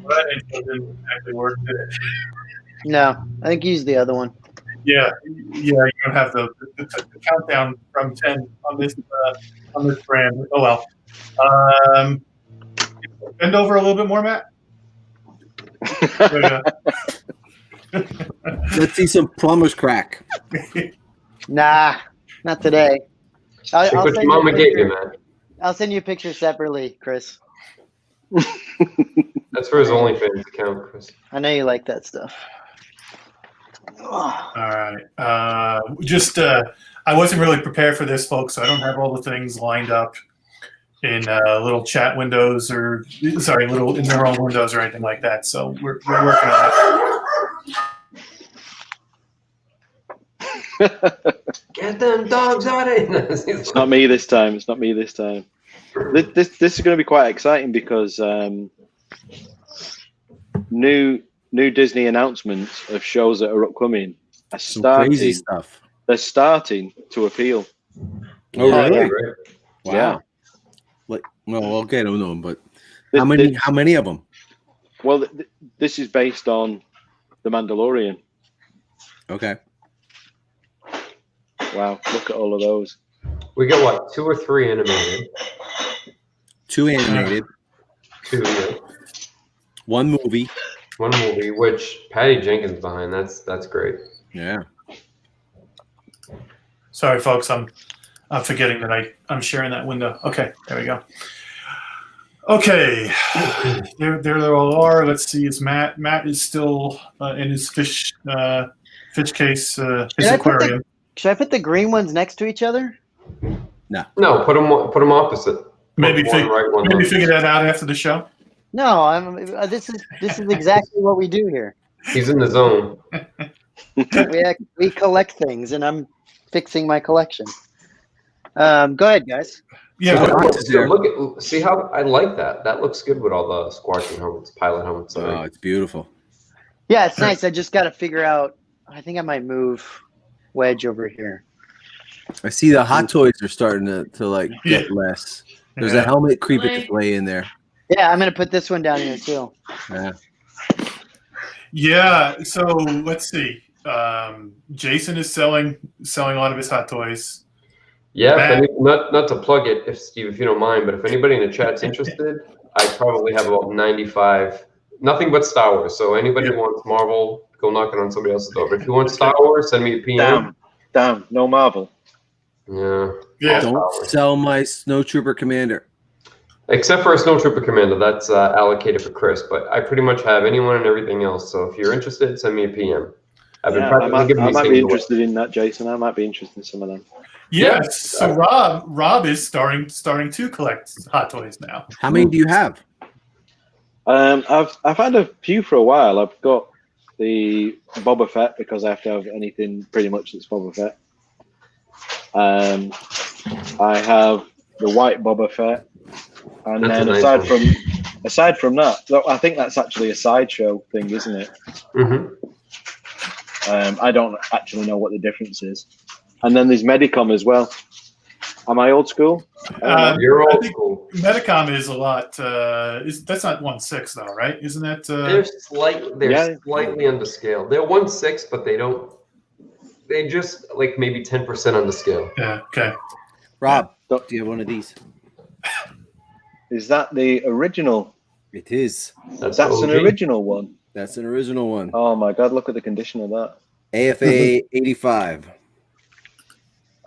But it doesn't actually work. No, I think use the other one. Yeah, you don't have the countdown from 10 on this brand. Oh well. Bend over a little bit more, Matt. Let's see some plumber's crack. Nah, not today. Take what your mama gave you, man. I'll send you a picture separately, Chris. That's for his OnlyFans account, Chris. I know you like that stuff. All right. I wasn't really prepared for this, folks, so I don't have all the things lined up in little chat windows little in their own windows or anything like that. So we're working on that. Get them dogs out of here. It's not me this time. It's not me this time. This is going to be quite exciting because new Disney announcements of shows that are upcoming are starting. Crazy stuff. They're starting to appeal. Oh, really? Wow. Yeah. Like, well, okay, I don't know, but how many of them? Well, this is based on The Mandalorian. Okay. Wow, look at all of those. We got what, 2 or 3 animated? 2 animated. 2, yeah. 1 movie. 1 movie, which Patty Jenkins behind. That's great. Yeah. Sorry, folks. I'm forgetting that I'm sharing that window. Okay, there we go. Okay, there they all are. Let's see. Is Matt? Matt is still in his fish case, his aquarium. Should I put the green ones next to each other? No. No, put them opposite. Maybe figure that out after the show. No, this is exactly what we do here. He's in the zone. We collect things, and I'm fixing my collection. Go ahead, guys. Yeah, see how I like that. That looks good with all the squadron helmets, pilot helmets. Oh, it's beautiful. Yeah, it's nice. I just got to figure out. I think I might move Wedge over here. I see the hot toys are starting to like get less. There's a helmet creeping its way in there. Yeah, I'm gonna put this one down here too. Yeah. Yeah. So let's see. Jason is selling a lot of his hot toys. Yeah, not to plug it, if you don't mind, but if anybody in the chat's interested, I probably have about 95. Nothing but Star Wars. So anybody who wants Marvel, go knocking on somebody else's door. But if you want Star Wars, send me a PM. Damn, no Marvel. Yeah. Don't sell my Snowtrooper Commander. Except for a Snowtrooper Commander, that's allocated for Chris. But I pretty much have anyone and everything else. So if you're interested, send me a PM. I might be interested in that, Jason. I might be interested in some of them. Yes. So Rob is starting to collect hot toys now. How many do you have? I've had a few for a while. I've got the Boba Fett because I have to have anything pretty much that's Boba Fett. I have the white Boba Fett, and then aside from that, I think that's actually a sideshow thing, isn't it? Mm-hmm. I don't actually know what the difference is. And then there's Medicom as well. Am I old school? You're old school. Medicom is a lot. That's not 1/6 though, right? Isn't that? They're slightly under scale. They're 1/6, but they just like maybe 10% on the scale. Yeah. Okay. Rob, do you have one of these? Is that the original? It is. That's an original one. That's an original one. Oh my God! Look at the condition of that. AFA 85.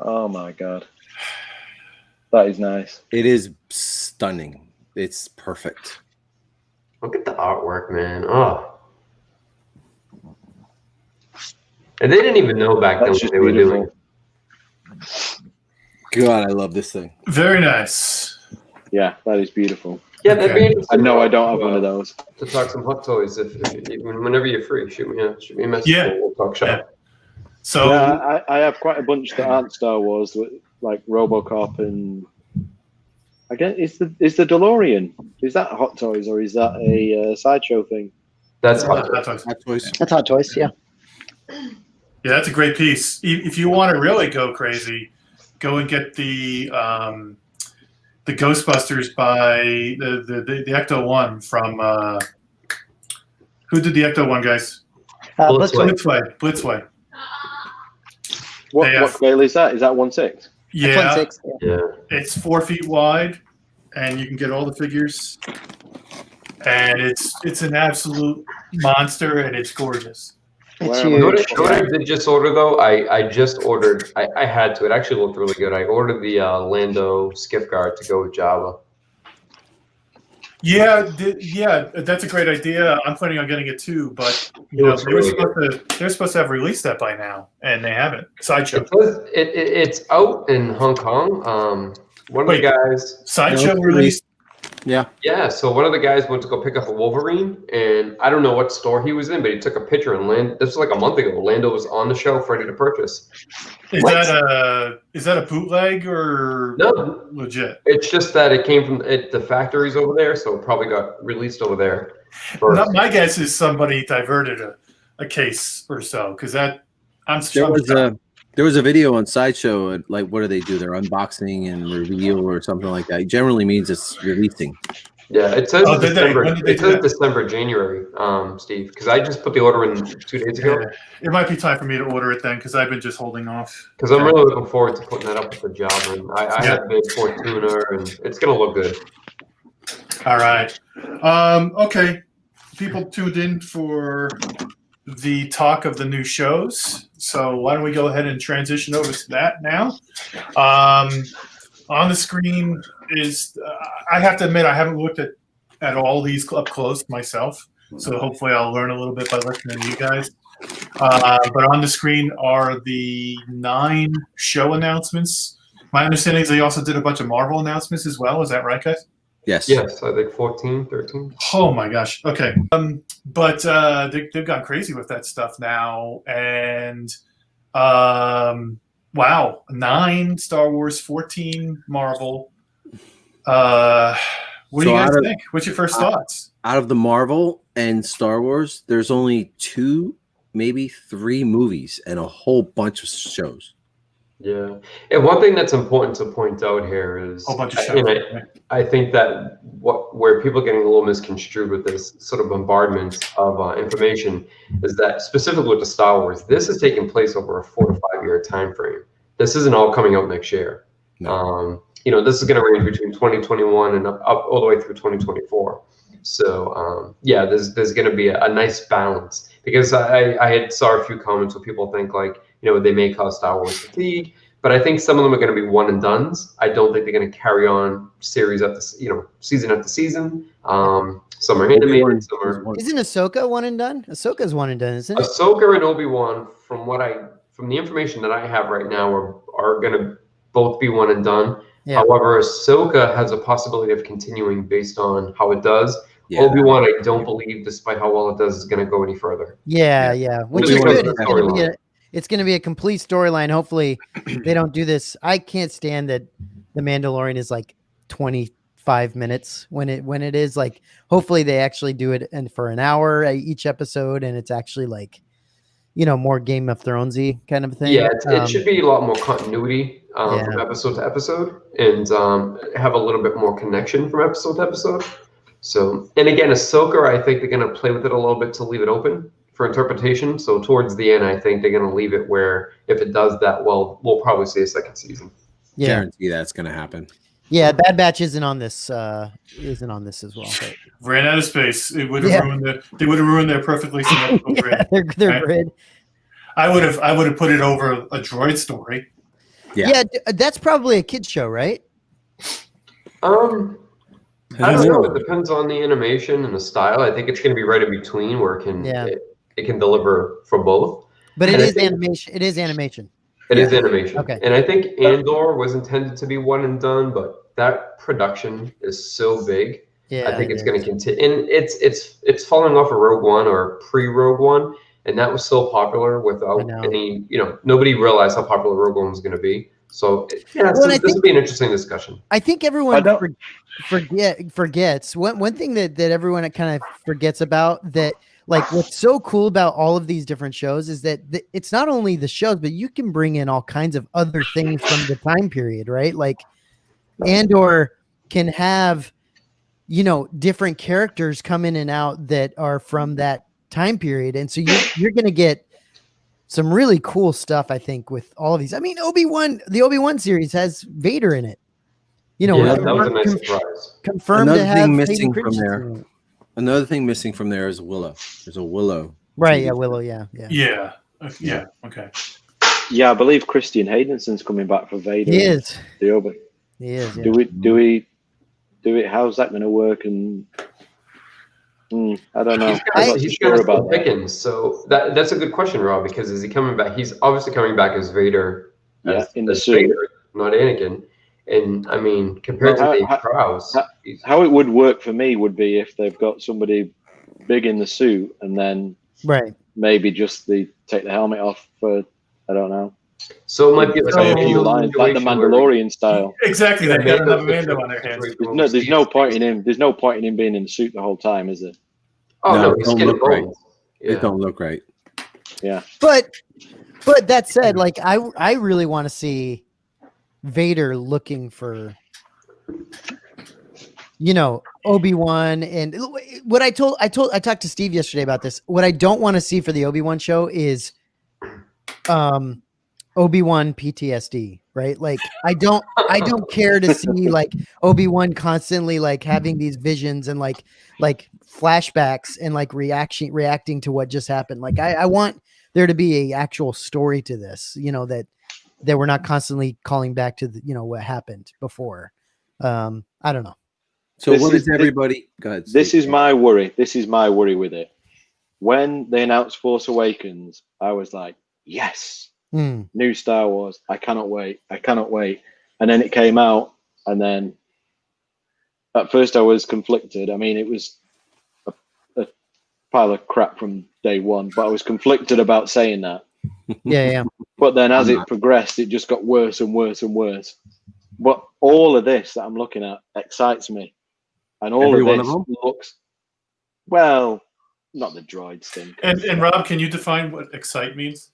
Oh my God. That is nice. It is stunning. It's perfect. Look at the artwork, man. Oh. And they didn't even know back then what they were doing. God, I love this thing. Very nice. Yeah, that is beautiful. Yeah, that'd be interesting. I know I don't have one of those. To talk some hot toys, whenever you're free, shoot me a message. Yeah. We'll talk shop. Yeah. So yeah, I have quite a bunch that aren't Star Wars, like RoboCop and again, is the DeLorean? Is that Hot Toys or is that a sideshow thing? That's Hot Toys. That's Hot Toys. Yeah. Yeah, that's a great piece. If you want to really go crazy, go and get the Ghostbusters by the Ecto-1 from Who did the Ecto one, guys? Blitzway. Blitzway. What scale is that? Is that 1/6? Yeah, 1/6. Yeah. it's 4 feet wide, and you can get all the figures. And it's an absolute monster, and it's gorgeous. It's Wow. You know huge. what I did just order though? I just ordered. I had to. It actually looked really good. I ordered the Lando skiff guard to go with Java. Yeah, that's a great idea. I'm planning on getting it too, but you know, they're supposed to have released that by now, and they haven't. Sideshow. It says it's out in Hong Kong. One of the guys. Sideshow released. Yeah, so one of the guys went to go pick up a Wolverine, and I don't know what store he was in, but he took a picture, and this was like a month ago. Lando was on the shelf ready to purchase. Is that a bootleg or No, legit? it's just that it came from the factories over there, so it probably got released over there first. My guess is somebody diverted a case or so, because there was a video on Sideshow. Like, what do they do? They're unboxing and reveal or something like that. It generally means it's releasing. Yeah, it says December. When did they It do says that? December, January, Steve, because I just put the order in 2 days ago. Yeah, it might be time for me to order it then, because I've been just holding off. Because I'm really looking forward to putting that up with the job, and I have big Fortuna, and it's gonna look good. All right. Okay. People tuned in for the talk of the new shows. So why don't we go ahead and transition over to that now? On the screen is, I have to admit, I haven't looked at all these up close myself. So hopefully I'll learn a little bit by listening to you guys. But on the screen are the 9 show announcements. My understanding is they also did a bunch of Marvel announcements as well. Is that right, guys? Yes. Yes, I think 14, 13. Oh my gosh. Okay. But they've gone crazy with that stuff now. And wow, 9 Star Wars, 14 Marvel. What do you guys think? What's your first thoughts? Out of the Marvel and Star Wars, there's only 2, maybe 3 movies and a whole bunch of shows. Yeah, and one thing that's important to point out here is, A whole bunch of shows. I think that where people are getting a little misconstrued with this sort of bombardment of information is that specifically with the Star Wars, this is taking place over a 4 to 5 year time frame. This isn't all coming out next year. No. This is going to range between 2021 and up all the way through 2024. So there's going to be a nice balance, because I had saw a few comments where people think like, they may cause Star Wars fatigue, but I think some of them are going to be one and dones. I don't think they're going to carry on series after season after season. Some are animated, some are. Isn't Ahsoka one and done? Ahsoka's one and done, isn't it? Ahsoka and Obi-Wan, from the information that I have right now, are going to both be one and done. Yeah. However, Ahsoka has a possibility of continuing based on how it does. Yeah. Obi-Wan, I don't believe, despite how well it does, is going to go any further. Yeah. Which is good. It's going to be a complete storyline. Hopefully, they don't do this. I can't stand that The Mandalorian is like 25 minutes when it is like. Hopefully, they actually do it for an hour each episode, and it's actually like, more Game of Thronesy kind of thing. Yeah, it should be a lot more continuity from episode to episode, and have a little bit more connection from episode to episode. So, and again, Ahsoka, I think they're going to play with it a little bit to leave it open for interpretation. So towards the end, I think they're going to leave it where if it does that well, we'll probably see a second season. Yeah. Guarantee that's going to happen. Yeah, Bad Batch isn't on this as well. But. Ran out of space. It would have ruined they would have ruined their perfectly symmetrical grid. Their grid. I would have put it over a droid story. Yeah, that's probably a kid's show, right? I don't know. It depends on the animation and the style. I think it's going to be right in between where it can deliver for both. But it is animation. It is animation. It is animation. Okay. And I think Andor was intended to be one and done, but that production is so big. Yeah, I think it's going to continue. And it's falling off of Rogue One or pre-Rogue One, and that was so popular without any, nobody realized how popular Rogue One was going to be. So this will be an interesting discussion. I think everyone forgets one thing that everyone kind of forgets about, that like what's so cool about all of these different shows is that it's not only the shows, but you can bring in all kinds of other things from the time period, right? Like Andor can have, different characters come in and out that are from that time period, and so you're going to get some really cool stuff, I think, with all of these. I mean, the Obi-Wan series has Vader in it. You know, Yeah, that was a nice surprise. Confirmed Another to have thing Hayden missing from Christensen there. in it. Another thing missing from there is Willow. There's a Willow. Right? TV Yeah, show. Willow. Yeah. Yeah. Okay. Yeah, I believe Christian Haydenson's coming back for Vader. He is. The Obi. He is. Yeah. Do we? How's that going to work? And I don't know. I'm not He's sure got about that. Pickens, so that's a good question, Rob. Because is he coming back? He's obviously coming back as Vader. Yeah, in the as suit. Vader, not Anakin. And I mean, compared to Dave Prowse, How it would work for me would be if they've got somebody big in the suit, and then Right. maybe just take the helmet off for, I don't know. so it might be like Say a a few lines, like the Mandalorian style. Exactly. They got another Mando on their hands. There's no point in him. There's no point in him being in the suit the whole time, is there? Oh No, no, it he's don't skin and look right. bones. It Yeah. don't look right. Yeah. But that said, like I really want to see Vader looking for, you know, Obi-Wan. And what I talked to Steve yesterday about this. What I don't want to see for the Obi-Wan show is Obi-Wan PTSD, right? Like I don't care to see like Obi-Wan constantly like having these visions and like flashbacks and like reacting to what just happened. Like I want there to be a actual story to this, you know, that we're not constantly calling back to the, you know, what happened before. I don't know. So This what is- is everybody? Go ahead. This Steve. is my worry. This is my worry with it. When they announced Force Awakens, I was like, yes, new Star Wars. I cannot wait. I cannot wait. And then it came out, and then at first I was conflicted. I mean, it was a pile of crap from day one, but I was conflicted about saying that. Yeah. But then as it progressed, it just got worse and worse and worse. But all of this that I'm looking at excites me. And all Every of one this of them? looks, well, not the droids thing. And Rob, can you define what excite means?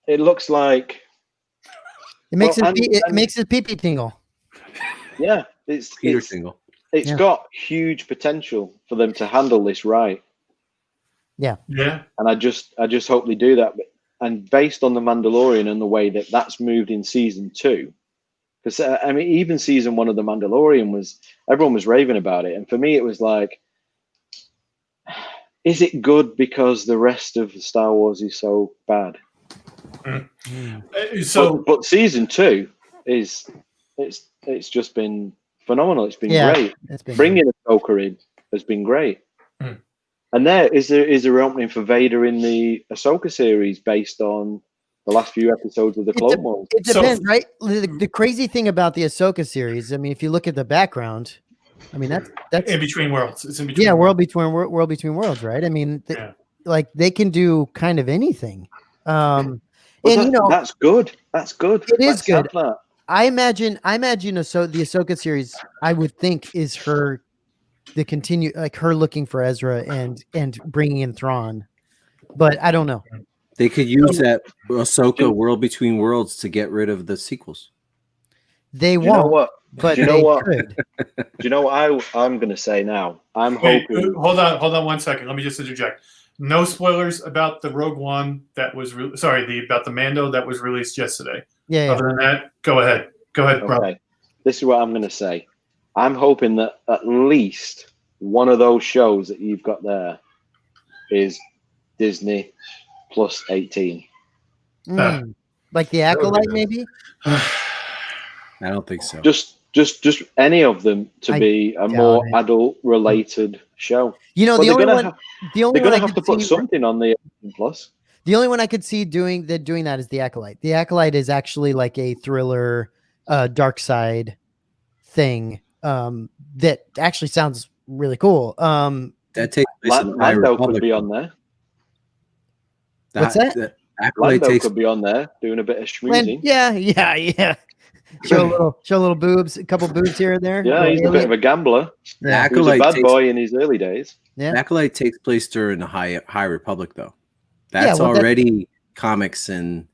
It looks like, It makes Well, it makes his pee-pee tingle. yeah, it's Peter Single. It's Yeah. got huge potential for them to handle this right. Yeah. And I just hope they do that. And based on the Mandalorian and the way that that's moved in season 2, because I mean, even season 1 of the Mandalorian everyone was raving about it, and for me it was like, is it good because the rest of Star Wars is so bad? So but season 2 it's just been phenomenal. It's been great. It's been Bringing Ahsoka in has been great. And is there an opening for Vader in the Ahsoka series based on the last few episodes of the Clone Wars? It depends, right? The crazy thing about the Ahsoka series, I mean, if you look at the background, I mean that's in between worlds. It's in between. yeah, world between worlds, right? I mean, like they can do kind of anything. And you know, that's good. That's good. It is good. Have that. I imagine the Ahsoka series, I would think, is her her looking for Ezra and bringing in Thrawn, but I don't know. They could use that Ahsoka World Between Worlds to get rid of the sequels. They You know won't, what? but Do you know they what? could. Do you know what I'm going to say now? I'm Wait, hoping. hold on 1 second. Let me just interject. No spoilers about the Rogue One that was about the Mando that was released yesterday. Yeah. Other than that, go ahead. Go ahead, bro. Okay. This is what I'm going to say. I'm hoping that at least one of those shows that you've got there is Disney plus 18. Like the Acolyte, maybe. I don't think so. Just any of them to be a more adult-related show. You know, But the only one I have to could put see something on the plus. The only one I could see doing that is the Acolyte. The Acolyte is actually like a thriller, dark side thing that actually sounds really cool. That takes place in the High Lando Republic. could be on there. What's that? Acolyte Lando takes could be on there doing a bit of schmoozing. Yeah. Show a little boobs, a couple boobs here and there. Yeah, he's a bit of a gambler. Yeah. He was a Acolyte bad takes- boy in his early days. Yeah. Acolyte takes place during the High Republic, though. That's well, already comics and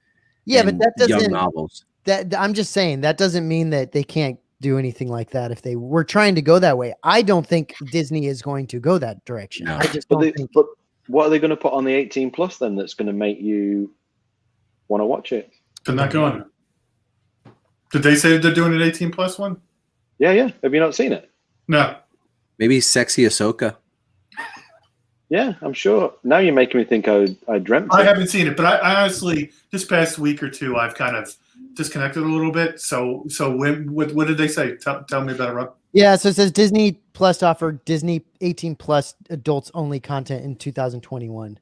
but that young doesn't. novels. That I'm just saying that doesn't mean that they can't do anything like that if they were trying to go that way. I don't think Disney is going to go that direction. No. I just But don't think. what are they going to put on the 18 plus then that's going to make you want to watch it? They're not going. Did they say they're doing an 18 plus one? Yeah. Have you not seen it? No. Maybe sexy Ahsoka. Yeah, I'm sure. Now you're making me think I dreamt I it. haven't seen it, but I honestly, this past week or two, I've kind of disconnected a little bit. So what did they say? Tell me about it, Rob. Yeah, so it says Disney Plus offered Disney 18 plus adults only content in 2021.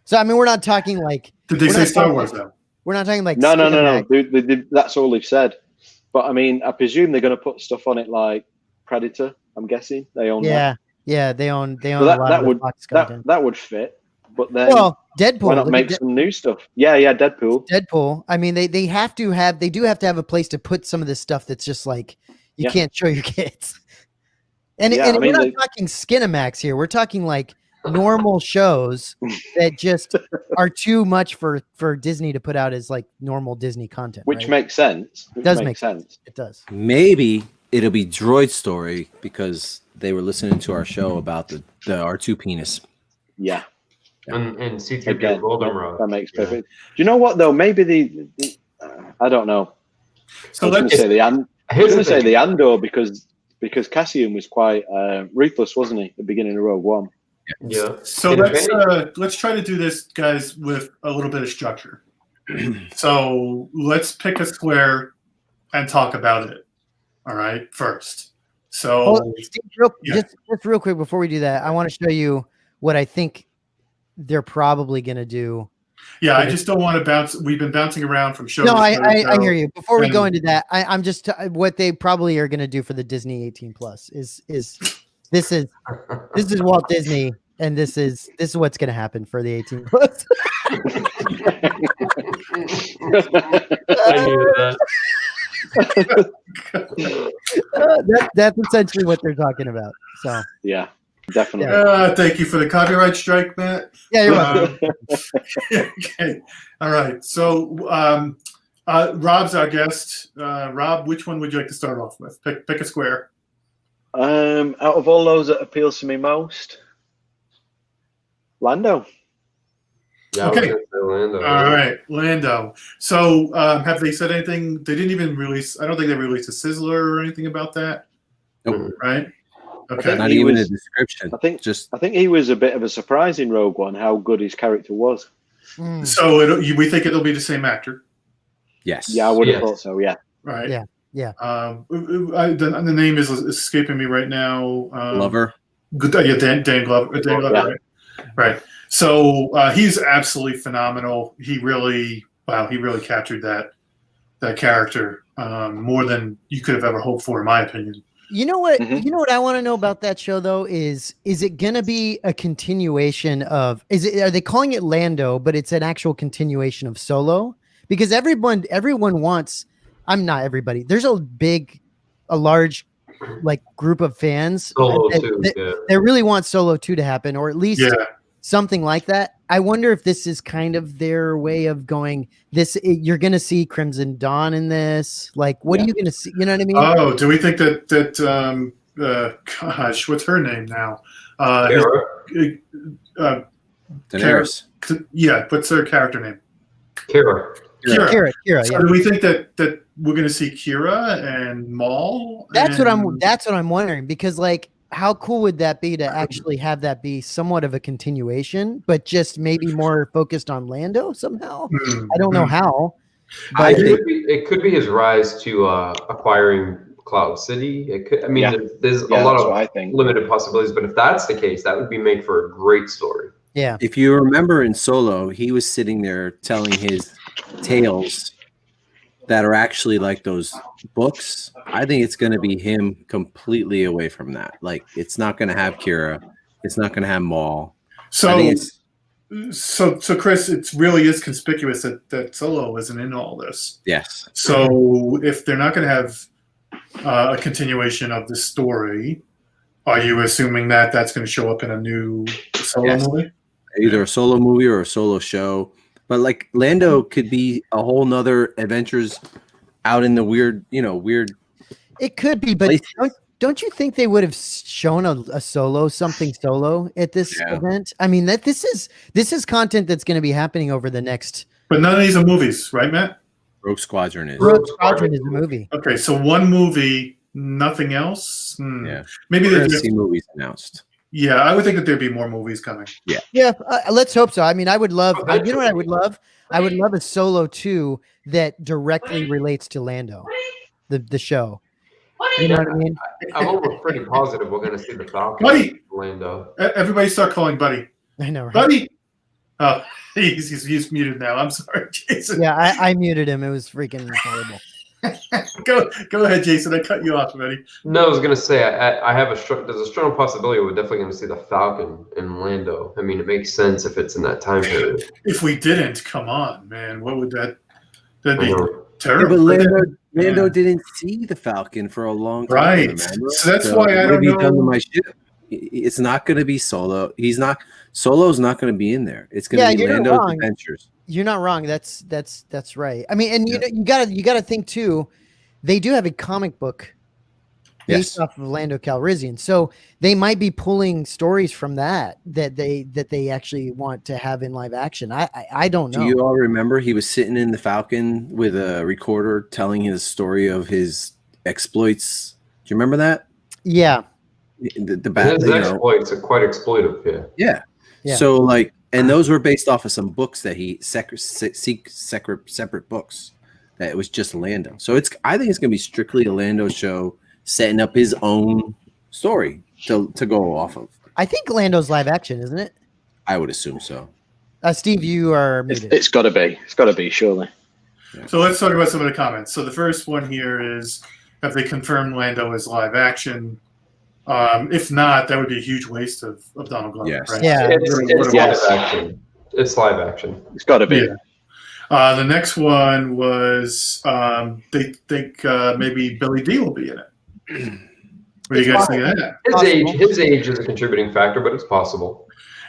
So I mean, we're not talking like. Did they say Star Wars though? We're not talking like. No. Cinemax. That's all they've said. But I mean, I presume they're going to put stuff on it like Predator. I'm guessing they own that. Yeah, they own So a lot that of would the Fox content. that would fit. But then Well, Deadpool. why not look make at some new stuff? Yeah, Deadpool. Deadpool. I mean, they do have to have a place to put some of this stuff that's just like you can't show your kids. And we're not talking Skinamax here. We're talking like normal shows that just are too much for Disney to put out as like normal Disney content. Which right? makes sense. It does make sense. It does. Maybe it'll be Droid Story because they were listening to our show about the R2 penis. Yeah. And C3PO Again, Goldenrod. that makes perfect. Do you know what though? Maybe the I don't know. So I was going to say the Andor because Cassian was quite ruthless, wasn't he, at the beginning of Rogue One? Yeah. So let's try to do this, guys, with a little bit of structure. So let's pick a square and talk about it. All right, first. So Steve, just real quick before we do that, I want to show you what I think they're probably going to do. Yeah, I just don't want to bounce. We've been bouncing around from show. No, to show. I hear you. Before we go into that, I'm just what they probably are going to do for the Disney 18 plus is this is Walt Disney, and this is what's going to happen for the 18 plus. I knew that. That's essentially what they're talking about. So yeah, definitely. Thank you for the copyright strike, Matt. Yeah, you're welcome. Okay, all right. So Rob's our guest. Rob, which one would you like to start off with? Pick a square. Out of all those that appeals to me most, Lando. Yeah, Okay. Lando. All right, Lando. So have they said anything? They didn't even release. I don't think they released a sizzler or anything about that. Nope. Right. Okay. Not even a description. I think he was a bit of a surprise in Rogue One. How good his character was. So we think it'll be the same actor. Yes. Yeah, I would have thought so. Yeah. Right. Yeah. The name is escaping me right now. Glover. Good. Yeah, Dan Glover. Dan Glover. Right. So he's absolutely phenomenal. He really captured that character more than you could have ever hoped for, in my opinion. You know what? You know what I want to know about that show though is it gonna be a continuation of? Are they calling it Lando, but it's an actual continuation of Solo? Because everyone wants. I'm not everybody. There's a large like group of fans that really want Solo 2 to happen, or at least something like that. I wonder if this is kind of their way of going. You're going to see Crimson Dawn in this. Like, what are you going to see? You know what I mean? Oh, do we think that gosh, what's her name now? Daenerys. Yeah, what's her character name? Kira. So do we think that we're going to see Kira and Maul? That's what I'm wondering, because like, how cool would that be to actually have that be somewhat of a continuation, but just maybe more focused on Lando somehow? I don't know how. But it could be his rise to acquiring Cloud City. It could. I mean, there's a lot of limited possibilities, but if that's the case, that would make for a great story. Yeah. If you remember in Solo, he was sitting there telling his tales that are actually like those books. I think it's going to be him completely away from that. Like, it's not going to have Kira. It's not going to have Maul. So Chris, it really is conspicuous that Solo isn't in all this. Yes. So if they're not going to have a continuation of the story, are you assuming that that's going to show up in a new Solo movie? Either a Solo movie or a Solo show. But like Lando could be a whole nother adventures out in the weird. It could be, but don't you think they would have shown a something solo at this event? I mean, this is content that's going to be happening over the next. But none of these are movies, right, Matt? Rogue Squadron is. Rogue Squadron is a movie. Okay, so one movie, nothing else. Yeah, maybe we're there'd gonna be, see movies announced. yeah, I would think that there'd be more movies coming. Yeah, let's hope so. I mean, I would love. You know what I would love? I would love a Solo 2 that directly relates to Lando, the show. You know what I mean? I'm almost pretty positive we're going to see the Falcon. Buddy! Lando. Everybody start calling Buddy. I know, right? Buddy! Oh, he's muted now. I'm sorry, Jason. Yeah, I muted him. It was freaking horrible. Go ahead, Jason. I cut you off, buddy. No, I was going to say, I have there's a strong possibility we're definitely going to see the Falcon in Lando. I mean, it makes sense if it's in that time period. If we didn't, come on, man. What would that'd be Yeah, terrible. but Lando didn't see the Falcon for a long time. Right. Remember? So that's why I what don't have you know. done to my ship? It's not going to be Solo. Solo's not going to be in there. It's going to be Lando's adventures. You're not wrong. That's right. I mean, and you gotta think too. They do have a comic book based off of Lando Calrissian, so they might be pulling stories from that they actually want to have in live action. I don't know. Do you all remember he was sitting in the Falcon with a recorder telling his story of his exploits? Do you remember that? Yeah. The bad His exploits are quite exploitive. Yeah. So and those were based off of some books that he separate books that it was just Lando. So I think it's going to be strictly a Lando show, setting up his own story to go off of. I think Lando's live action, isn't it? I would assume so. Steve, you are muted. It's got to be. It's got to be, surely. Yeah. So let's talk about some of the comments. So the first one here is, have they confirmed Lando as live action? If not, that would be a huge waste of Donald Glover. Yes. Right? Yeah. It's live action. It's live action. It's got to be. Yeah. The next one was they think maybe Billy D will be in it. What do you guys think of that? His age is a contributing factor, but it's possible.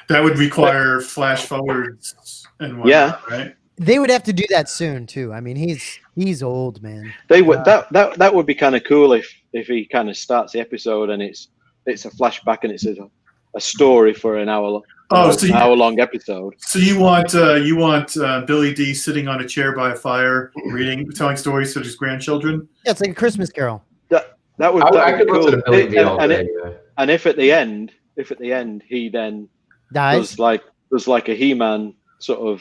That would require flash forwards and whatnot, right? They would have to do that soon too. I mean, he's old, man. They would that would be kind of cool if he kind of starts the episode and it's a flashback and it's a story for an hour. Hour-long episode. So you want Billy D sitting on a chair by a fire, telling stories to his grandchildren? Yeah, it's like a Christmas Carol. That would. I could listen to Billy D all day. And if at the end he then dies, does like a He-Man sort of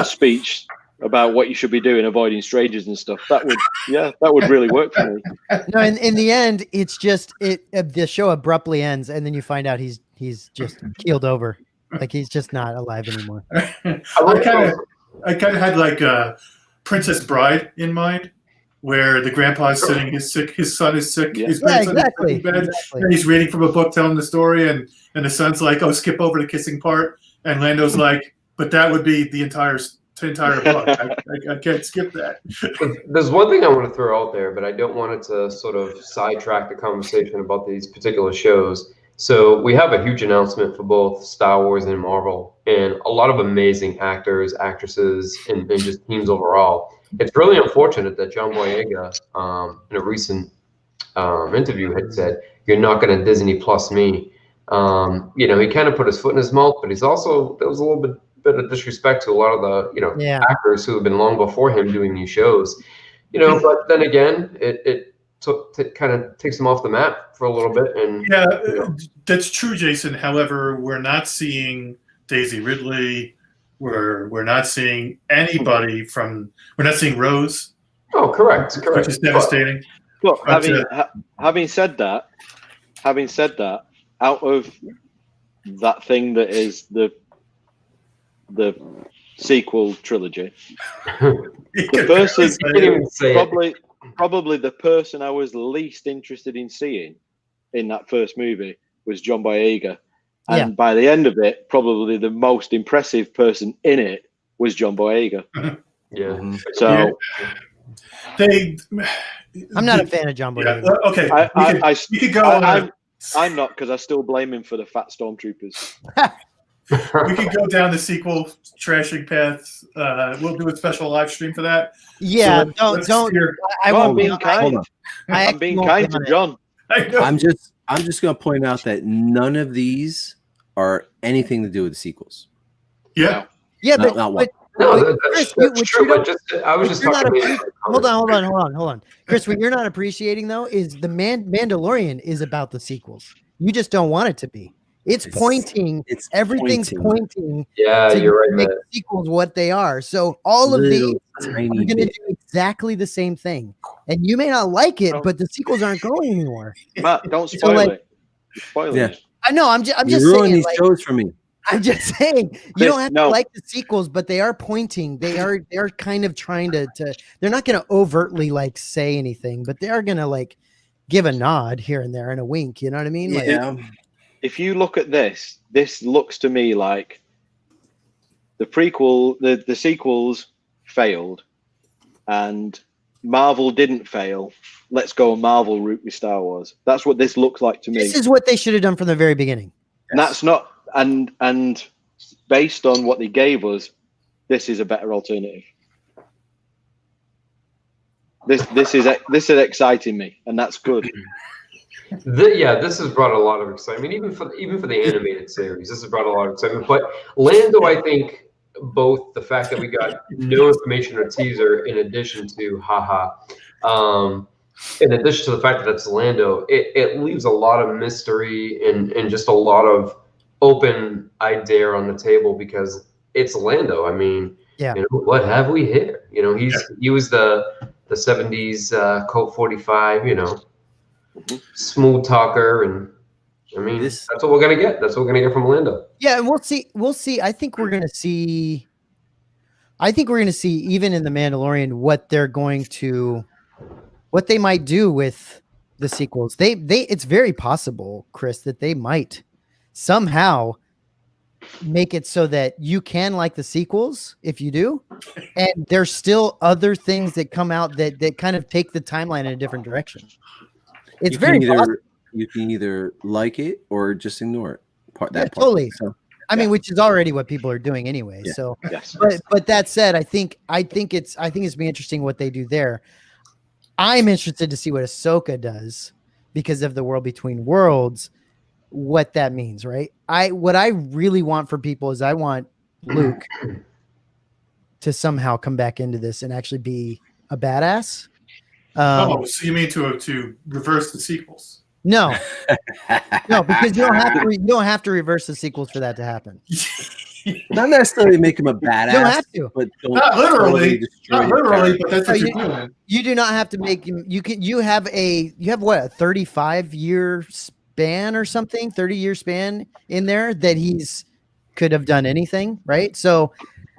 speech about what you should be doing, avoiding strangers and stuff. That would really work for me. No, in the end, it's just the show abruptly ends, and then you find out he's just keeled over, like he's just not alive anymore. I kind of had like Princess Bride in mind, where the grandpa's sitting, his son is sick, his grandson is in bed, and he's reading from a book telling the story, and the son's like, "Oh, skip over the kissing part," and Lando's like, "But that would be the entire book. I can't skip that." There's one thing I want to throw out there, but I don't want it to sort of sidetrack the conversation about these particular shows. So we have a huge announcement for both Star Wars and Marvel, and a lot of amazing actors, actresses, and just teams overall. It's really unfortunate that John Boyega, in a recent interview, had said, "You're not going to Disney Plus me." He kind of put his foot in his mouth, but he's also, there was a little bit of disrespect to a lot of the actors who have been long before him doing these shows. But then again, it kind of takes him off the map for a little bit. And that's true, Jason. However, we're not seeing Daisy Ridley. We're not seeing anybody we're not seeing Rose. Oh, correct. Which is devastating. Look, having said that, out of that thing that is the sequel trilogy, the person probably the person I was least interested in seeing in that first movie was John Boyega. And by the end of it, probably the most impressive person in it was John Boyega. Yeah. So I'm not a fan of John Boyega. Okay. You could go. I'm not, because I still blame him for the fat stormtroopers. we could go down the sequel trashing paths. We'll do a special live stream for that. Yeah, So don't. I No, won't I'm be. being kind. I I'm being won't kind be to on it. John. I know. I'm just gonna point out that none of these are anything to do with the sequels. Yeah. Yeah, Not one. No, but that's Chris, true. you But I was what just you're not talking. hold on. Chris, what you're not appreciating though is the Mandalorian is about the sequels. You just don't want it to be. It's pointing. It's Everything's pointing. pointing Yeah, to you're right, make man. sequels what they are. So all of these Little are tiny going to bit. do exactly the same thing, and you may not like it, No. but the sequels aren't going anymore. Matt, don't spoil like- it. You're spoiling Yeah. it. I know. I'm just You ruin saying. these Like, shows for me. I'm just saying you Chris, don't have to no. like the sequels, but they are pointing. They're kind of trying to they're not going to overtly like say anything, but they are going to like give a nod here and there and a wink. You know what I mean? Like, Yeah. If you look at this looks to me like the prequel, the sequels failed, and Marvel didn't fail. Let's go a Marvel route with Star Wars. That's what this looks like to me. this is what they should have done from the very beginning. And that's not, and based on what they gave us, this is a better alternative. This is exciting me, and that's good. This has brought a lot of excitement, even for the animated series. This has brought a lot of excitement. But Lando, I think, both the fact that we got no information or teaser, in addition to in addition to the fact that it's Lando, it leaves a lot of mystery and just a lot of open idea on the table, because it's Lando. I mean, Yeah. What have we here? He was the 70s Colt 45, smooth talker, and I mean, that's what we're gonna get. That's what we're gonna get from Lando. Yeah, and we'll see. I think we're gonna see even in the Mandalorian what they might do with the sequels. It's very possible, Chris, that they might somehow make it so that you can like the sequels if you do, and there's still other things that come out that kind of take the timeline in a different direction. It's very possible. You can either like it or just ignore it. Totally. So, I mean, which is already what people are doing anyway. Yeah. So, Yes. but that said, I think it's be interesting what they do there. I'm interested to see what Ahsoka does because of the World Between Worlds, what that means, right? What I really want for people is I want Luke to somehow come back into this and actually be a badass. So you mean to reverse the sequels? No, because you don't have to reverse the sequels for that to happen. not necessarily make him a badass. You don't have to. But Not literally, destroy but that's what you're doing. You do not have to make him. You have what, a 35-year span or something, 30-year span in there that he's could have done anything, right? So,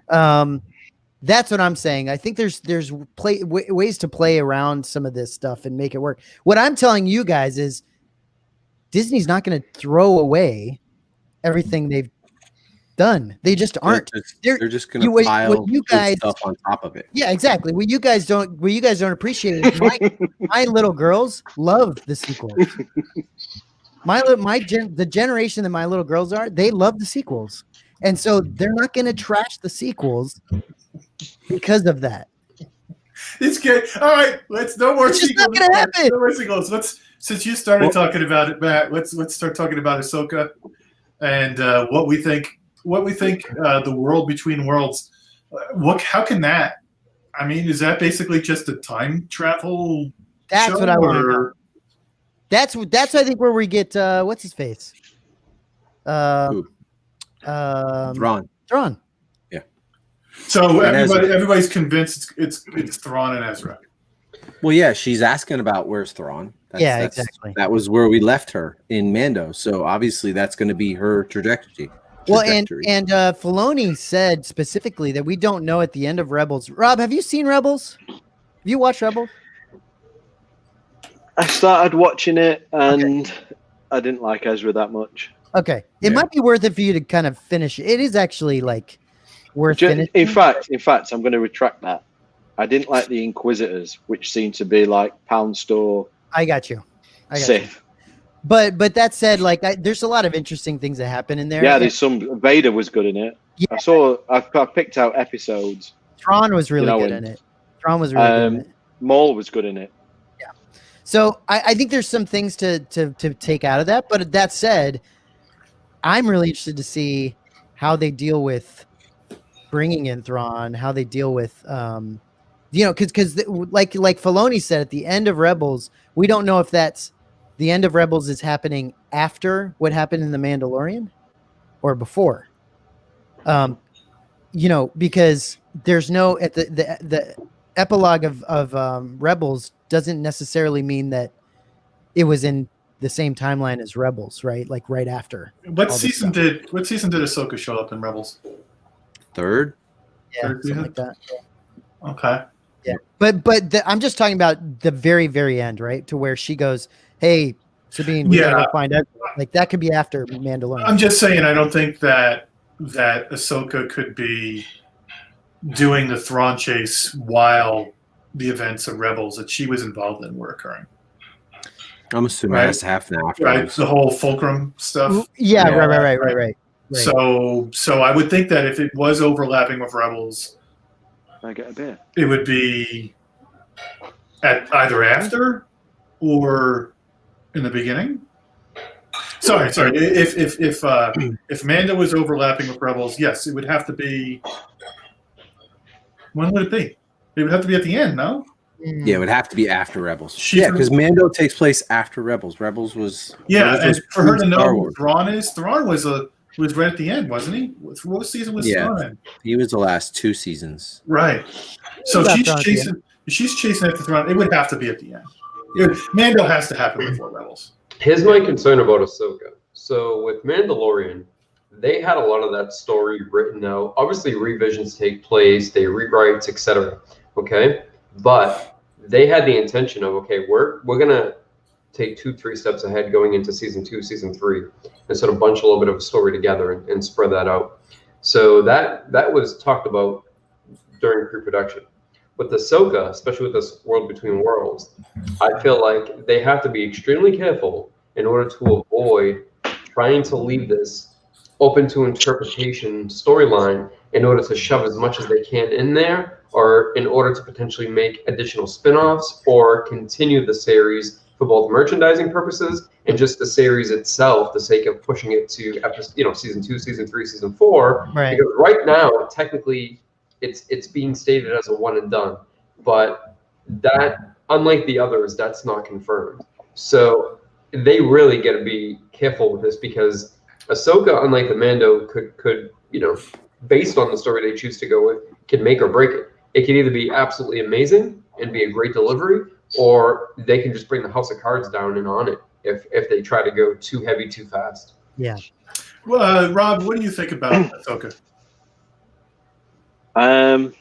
that's what I'm saying. I think there's ways to play around some of this stuff and make it work. What I'm telling you guys is Disney's not going to throw away everything they've done. They just aren't. They're just going to pile good stuff on top of it. Yeah, exactly. What you guys don't appreciate is my little girls love the sequels. The generation that my little girls are, they love the sequels. And so they're not going to trash the sequels because of that. It's good. All right, no more It's just sequels. not going to happen. No more sequels. Since you started talking about it, Matt, let's start talking about Ahsoka and what we think. The World Between Worlds. How can that? I mean, is that basically just a time travel? That's show, what I want to know. That's I think where we get what's his face. Thrawn. Yeah. So everybody's convinced it's Thrawn and Ezra. Well, yeah, she's asking about where's Thrawn. Exactly. That was where we left her in Mando. So obviously that's going to be her trajectory. Well, and Filoni said specifically that we don't know at the end of Rebels. Rob, have you seen Rebels? Have you watched Rebels? I started watching it and I didn't like Ezra that much. Okay. It might be worth it for you to kind of finish. It is actually like worth finishing. In fact, I'm going to retract that. I didn't like the Inquisitors, which seemed to be like pound store. I got you. Sith. But that said, like there's a lot of interesting things that happen in there. Yeah, there's some. Vader was good in it. Yeah. I picked out episodes. Thrawn was really good in it. Thrawn was really good in it. Maul was good in it. Yeah. So I think there's some things to take out of that. But that said, I'm really interested to see how they deal with bringing in Thrawn, how they deal with, because like Filoni said at the end of Rebels, we don't know if that's the end of Rebels is happening after what happened in The Mandalorian or before. Because there's no at the epilogue of Rebels doesn't necessarily mean that it was in the same timeline as Rebels, right? Like right after. What season did Ahsoka show up in Rebels? Third? Yeah, something like that. Okay. Yeah, but I'm just talking about the very, very end, right? To where she goes, "Hey, Sabine, we gotta go find out." Like that could be after Mandalorian. I'm just saying, I don't think that Ahsoka could be doing the Thrawn chase while the events of Rebels that she was involved in were occurring. I'm assuming that's half an hour. Right, the whole Fulcrum stuff. Yeah, right. So I would think that if it was overlapping with Rebels, I get a bit. it would be at either after or in the beginning. Sorry. If Mando was overlapping with Rebels, yes, it would have to be. When would it be? It would have to be at the end, no? Yeah, it would have to be after Rebels. Because Mando takes place after Rebels. Rebels was and for her to know who Thrawn is, Thrawn was right at the end, wasn't he? What season was Thrawn in? He was the last 2 seasons. Right. So she's chasing after Thrawn. It would have to be at the end. Mando has to happen before Rebels. Here's my concern about Ahsoka. So with Mandalorian, they had a lot of that story written out. Obviously, revisions take place, they rewrites, etc. Okay, but they had the intention of we're gonna take 2-3 steps ahead going into season 2, season 3, and sort of bunch a little bit of a story together and spread that out. So that was talked about during pre-production. With Ahsoka, especially with this World Between Worlds, I feel like they have to be extremely careful in order to avoid trying to leave this open to interpretation storyline in order to shove as much as they can in there, or in order to potentially make additional spin-offs or continue the series for both merchandising purposes and just the series itself, the sake of pushing it to season 2, season 3, season 4. Right. Because right now, technically, it's being stated as a one and done, but that, unlike the others, that's not confirmed. So they really got to be careful with this, because Ahsoka, unlike the Mando, could based on the story they choose to go with, can make or break it. It can either be absolutely amazing and be a great delivery, or they can just bring the house of cards down and on it if they try to go too heavy too fast. Yeah. Well, Rob, what do you think about Ahsoka? I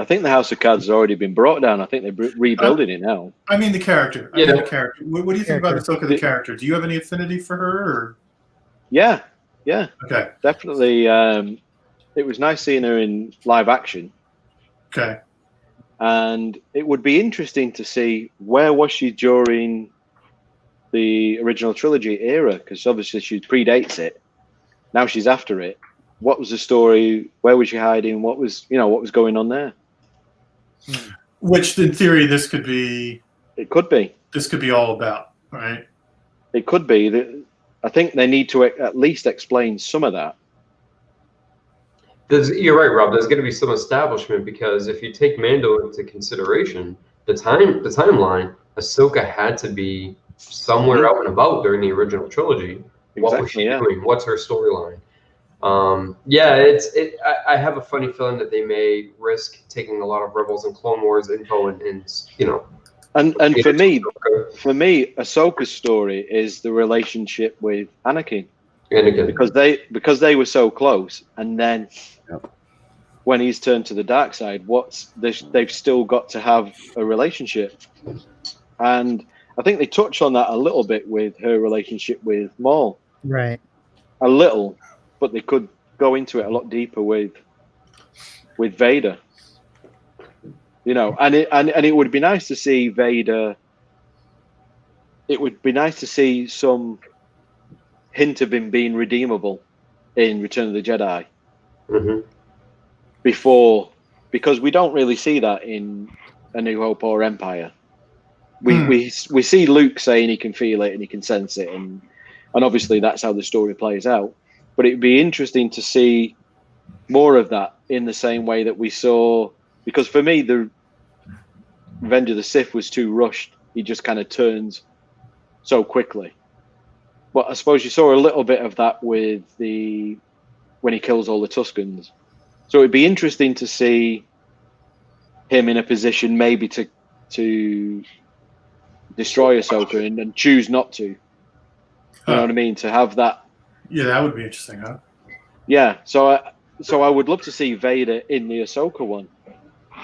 think the House of Cards has already been brought down. I think they're rebuilding it now. I mean the character. The character. What do you think about Ahsoka, the character? Do you have any affinity for her? Or? Yeah. Okay. Definitely. It was nice seeing her in live action. Okay. And it would be interesting to see where was she during the original trilogy era, because obviously she predates it. Now she's after it. What was the story? Where was she hiding? What was going on there? Which, in theory, this could be. It could be. This could be all about, right? It could be. I think they need to at least explain some of that. You're right, Rob. There's going to be some establishment, because if you take Mando into consideration, the timeline, Ahsoka had to be somewhere out and about during the original trilogy. What was she doing? What's her storyline? I have a funny feeling that they may risk taking a lot of Rebels and Clone Wars info and for me, Ahsoka's story is the relationship with Anakin, because they were so close, and then when he's turned to the dark side, they've still got to have a relationship, and I think they touch on that a little bit with her relationship with Maul, right? A little. But they could go into it a lot deeper with Vader, and it would be nice to see Vader it would be nice to see some hint of him being redeemable in Return of the Jedi before, because we don't really see that in A New Hope or Empire. We see Luke saying he can feel it and he can sense it, and obviously that's how the story plays out. But it'd be interesting to see more of that in the same way that we saw, because for me the Revenge of the Sith was too rushed. He just kind of turns so quickly. But I suppose you saw a little bit of that with when he kills all the Tuskens. So it'd be interesting to see him in a position maybe to destroy Ahsoka and choose not to. You know what I mean? To have that. Yeah, that would be interesting, huh? Yeah. So I would love to see Vader in the Ahsoka one.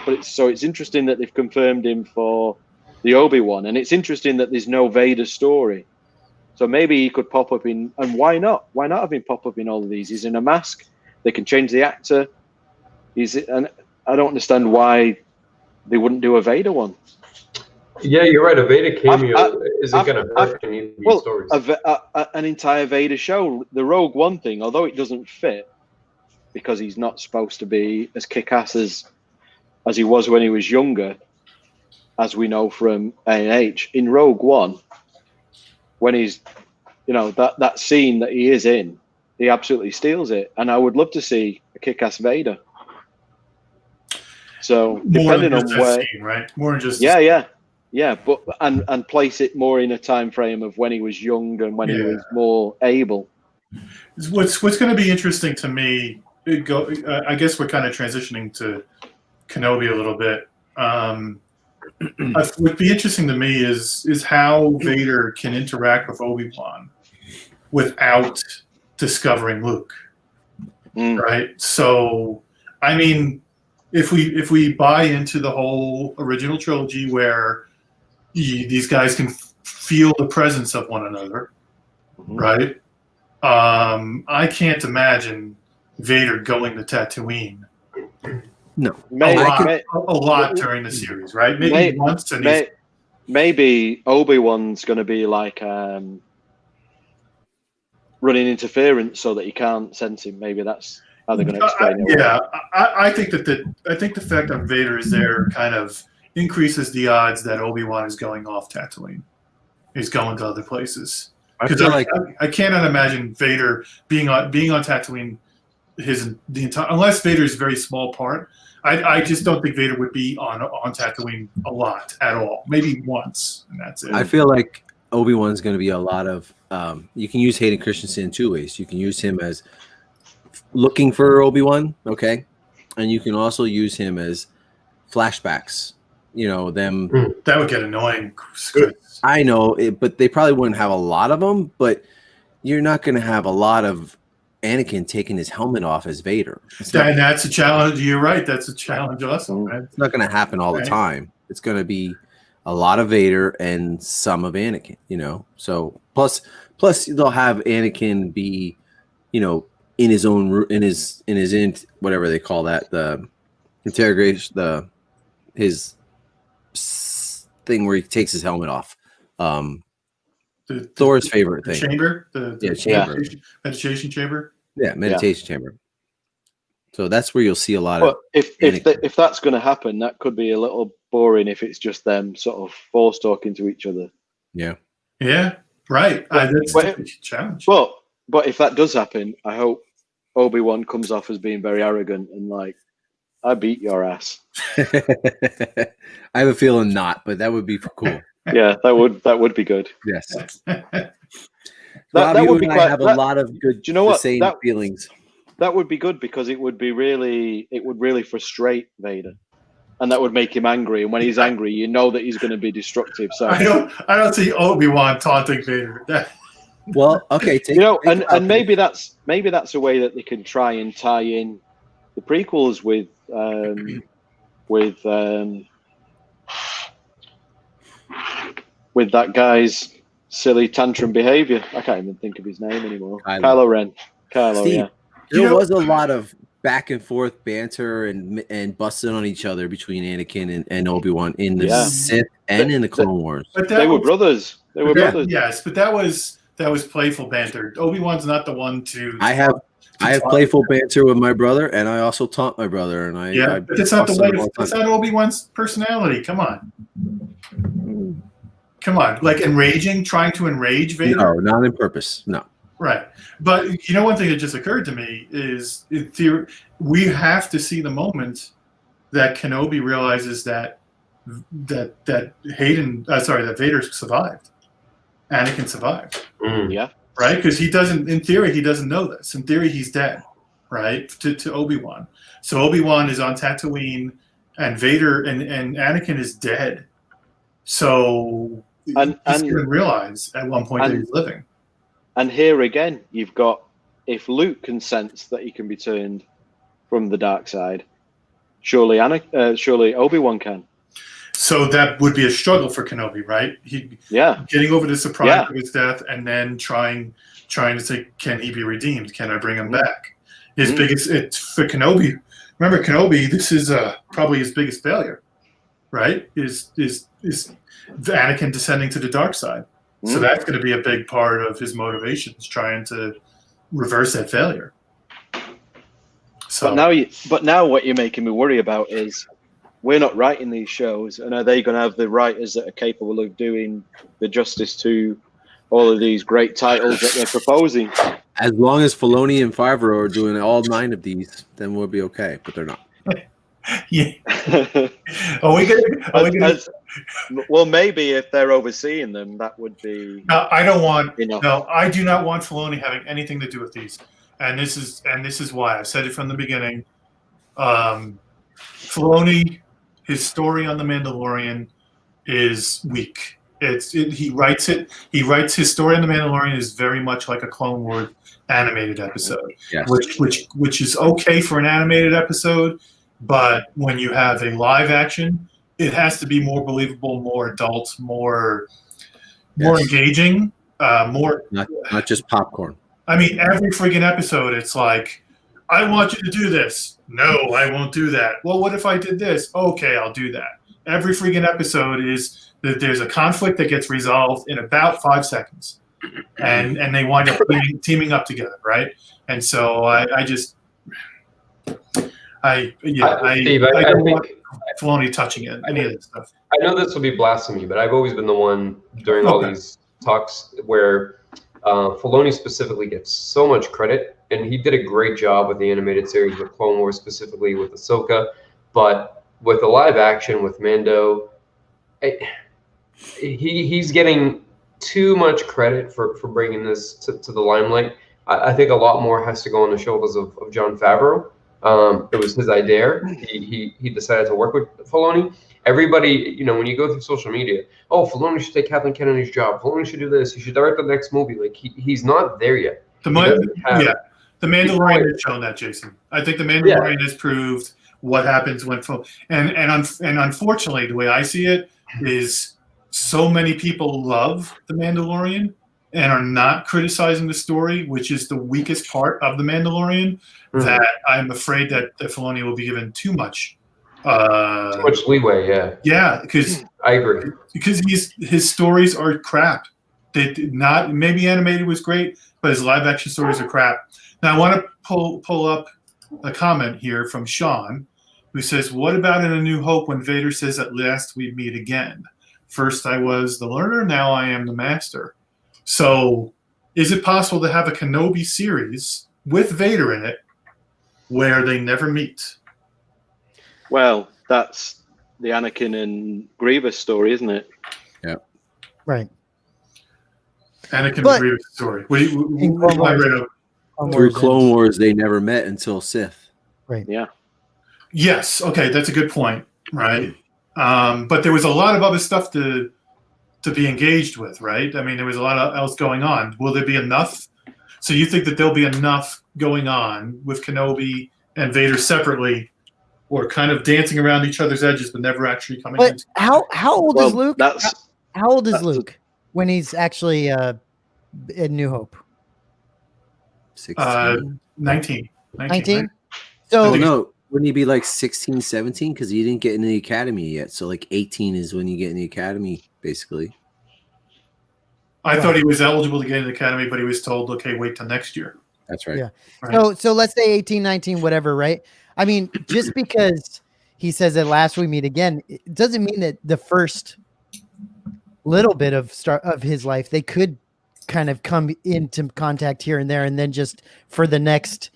But it's interesting that they've confirmed him for the Obi-Wan, and it's interesting that there's no Vader story. So maybe he could pop up in, and why not? Why not have him pop up in all of these? He's in a mask. They can change the actor. And I don't understand why they wouldn't do a Vader one. Yeah, you're right. A Vader cameo isn't going to hurt any of these stories. An entire Vader show. The Rogue One thing, although it doesn't fit, because he's not supposed to be as kick-ass as he was when he was younger, as we know from A&H. In Rogue One, when he's, that scene that he is in, he absolutely steals it. And I would love to see a kick-ass Vader. So depending on where, scene, right? More than just but and place it more in a time frame of when he was young and when he was more able. What's going to be interesting to me, I guess we're kind of transitioning to Kenobi a little bit. What would be interesting to me is how Vader can interact with Obi-Wan without discovering Luke, right? So, I mean, if we buy into the whole original trilogy where these guys can feel the presence of one another, right? I can't imagine Vader going to Tatooine. No, a lot during the series, right? Maybe once. Maybe Obi-Wan's going to be like running interference so that he can't sense him. Maybe that's how they're going to explain it. Yeah, I think the fact that Vader is there kind of increases the odds that Obi-Wan is going off Tatooine. He's going to other places. Because I cannot imagine Vader being on Tatooine unless Vader is a very small part. I just don't think Vader would be on Tatooine a lot at all. Maybe once, and that's it. I feel like Obi-Wan's going to be a lot of. You can use Hayden Christensen in two ways. You can use him as looking for Obi-Wan, okay, and you can also use him as flashbacks. Them. That would get annoying. I know, but they probably wouldn't have a lot of them. But you're not going to have a lot of Anakin taking his helmet off as Vader. And that's a challenge. You're right. That's a challenge also. Right? It's not going to happen all the time. It's going to be a lot of Vader and some of Anakin, So plus they'll have Anakin be, in his own whatever they call that, the interrogation, his thing where he takes his helmet off. Thor's favorite thing. Chamber? Chamber. Meditation chamber? Yeah, meditation chamber. So that's where you'll see a lot of. If that's going to happen, that could be a little boring if it's just them sort of force talking to each other. Yeah. Yeah. Right. That's a challenge. But if that does happen, I hope Obi-Wan comes off as being very arrogant and like, I beat your ass. I have a feeling not, but that would be cool. Yeah, that would be good. Yes. that would be quite, have a lot of good. Do you know what? Same feelings. That would be good because it would really frustrate Vader, and that would make him angry. And when he's angry, you know that he's going to be destructive. So I don't see Obi-Wan taunting Vader. Well, okay, and maybe that's a way that they can try and tie in the prequels with that guy's silly tantrum behavior. I can't even think of his name anymore. Kylo Ren. Steve, yeah. There was a lot of back and forth banter and busting on each other between Anakin and Obi-Wan in the Sith and in the Clone Wars. But they were brothers. They were brothers. Yes, but that was playful banter. Obi-Wan's not the one to. I have playful banter with my brother, and I also taunt my brother. And I but that's not the way. That's not Obi-Wan's personality. Come on. Like enraging, trying to enrage Vader. No, not on purpose. No. Right, but one thing that just occurred to me is, in theory, we have to see the moment that Kenobi realizes that Vader survived. Anakin survived. Yeah. Right? Because he doesn't know this. In theory, he's dead, right? To Obi-Wan. So Obi-Wan is on Tatooine, and Vader and Anakin is dead. So he's going to realize at one point that he's living. And here again, you've got, if Luke can sense that he can be turned from the dark side, surely Obi-Wan can. So that would be a struggle for Kenobi, right? Getting over the surprise of his death, and then trying to say, can he be redeemed? Can I bring him back? His biggest for Kenobi. Remember, Kenobi. This is probably his biggest failure, right? Is Anakin descending to the dark side? So that's going to be a big part of his motivations, trying to reverse that failure. So, but now what you're making me worry about is, we're not writing these shows, and are they going to have the writers that are capable of doing the justice to all of these great titles that they're proposing? As long as Filoni and Favreau are doing all 9 of these, then we'll be okay. But they're not. Yeah. Are we gonna? Well, maybe if they're overseeing them, that would be. No, I don't want. Enough. No, I do not want Filoni having anything to do with these. And this is why I've said it from the beginning. Filoni, his story on The Mandalorian is weak. He writes his story on The Mandalorian is very much like a Clone Wars animated episode, yes. which is okay for an animated episode, but when you have a live action, it has to be more believable, more adult, more engaging, more not just popcorn. I mean, every freaking episode, it's like, I want you to do this. No, I won't do that. Well, what if I did this? Okay, I'll do that. Every freaking episode is that there's a conflict that gets resolved in about 5 seconds, and they wind up teaming up together, right? And so I don't want Filoni touching any of this stuff. I know this will be blasphemy, but I've always been the one during all these talks where Filoni specifically gets so much credit, and he did a great job with the animated series with Clone Wars, specifically with Ahsoka, but with the live action with Mando, he's getting too much credit for bringing this to the limelight. I think a lot more has to go on the shoulders of Jon Favreau. It was his idea. He decided to work with Filoni. Everybody, when you go through social media, Filoni should take Kathleen Kennedy's job. Filoni should do this. He should direct the next movie. Like he's not there yet. The Mandalorian has shown that, Jason. I think the Mandalorian has proved what happens when and unfortunately, the way I see it is, so many people love the Mandalorian and are not criticizing the story, which is the weakest part of the Mandalorian. That I'm afraid that Filoni will be given too much leeway. Yeah, because I agree. Because his stories are crap. They did not. Maybe animated was great, but his live action stories are crap. Now I want to pull up a comment here from Sean, who says, "What about in A New Hope when Vader says, 'At last we meet again'? First I was the learner, now I am the master." So, is it possible to have a Kenobi series with Vader in it where they never meet? Well, that's the Anakin and Grievous story, isn't it? Yeah. Right. Anakin and Grievous story. Through Clone Wars, they never met until Sith. Right. Yeah. Yes. Okay, that's a good point. Right. But there was a lot of other stuff to be engaged with, right? I mean, there was a lot else going on. Will there be enough? So you think that there'll be enough going on with Kenobi and Vader separately, or kind of dancing around each other's edges, but never actually coming in? How old is Luke? How old is Luke when he's actually in New Hope? 16. 19. 19? Right? So no, wouldn't he be like 16, 17? Because he didn't get into the academy yet. So like 18 is when you get in the academy, basically. I thought he was eligible to get into the academy, but he was told, okay, wait till next year. That's right. Yeah. Right. So let's say 18, 19, whatever, right? I mean, just because he says that last we meet again, it doesn't mean that the first little bit of his life, they could kind of come into contact here and there, and then just for the next,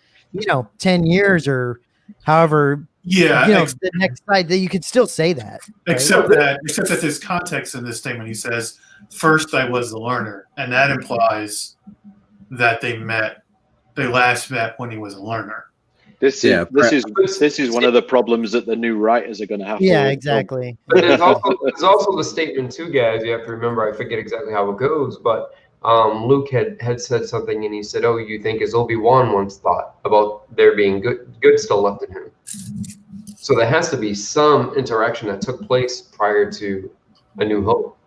10 years or however, the next side, that you could still say that. Right? Except that there's context in this statement. He says, first I was the learner. And that implies that they last met when he was a learner. This is one of the problems that the new writers are going to have. Yeah, exactly. But there's also the statement too, guys. You have to remember. I forget exactly how it goes, but Luke had said something, and he said, "Oh, you think as Obi-Wan once thought about there being good still left in him." So there has to be some interaction that took place prior to A New Hope.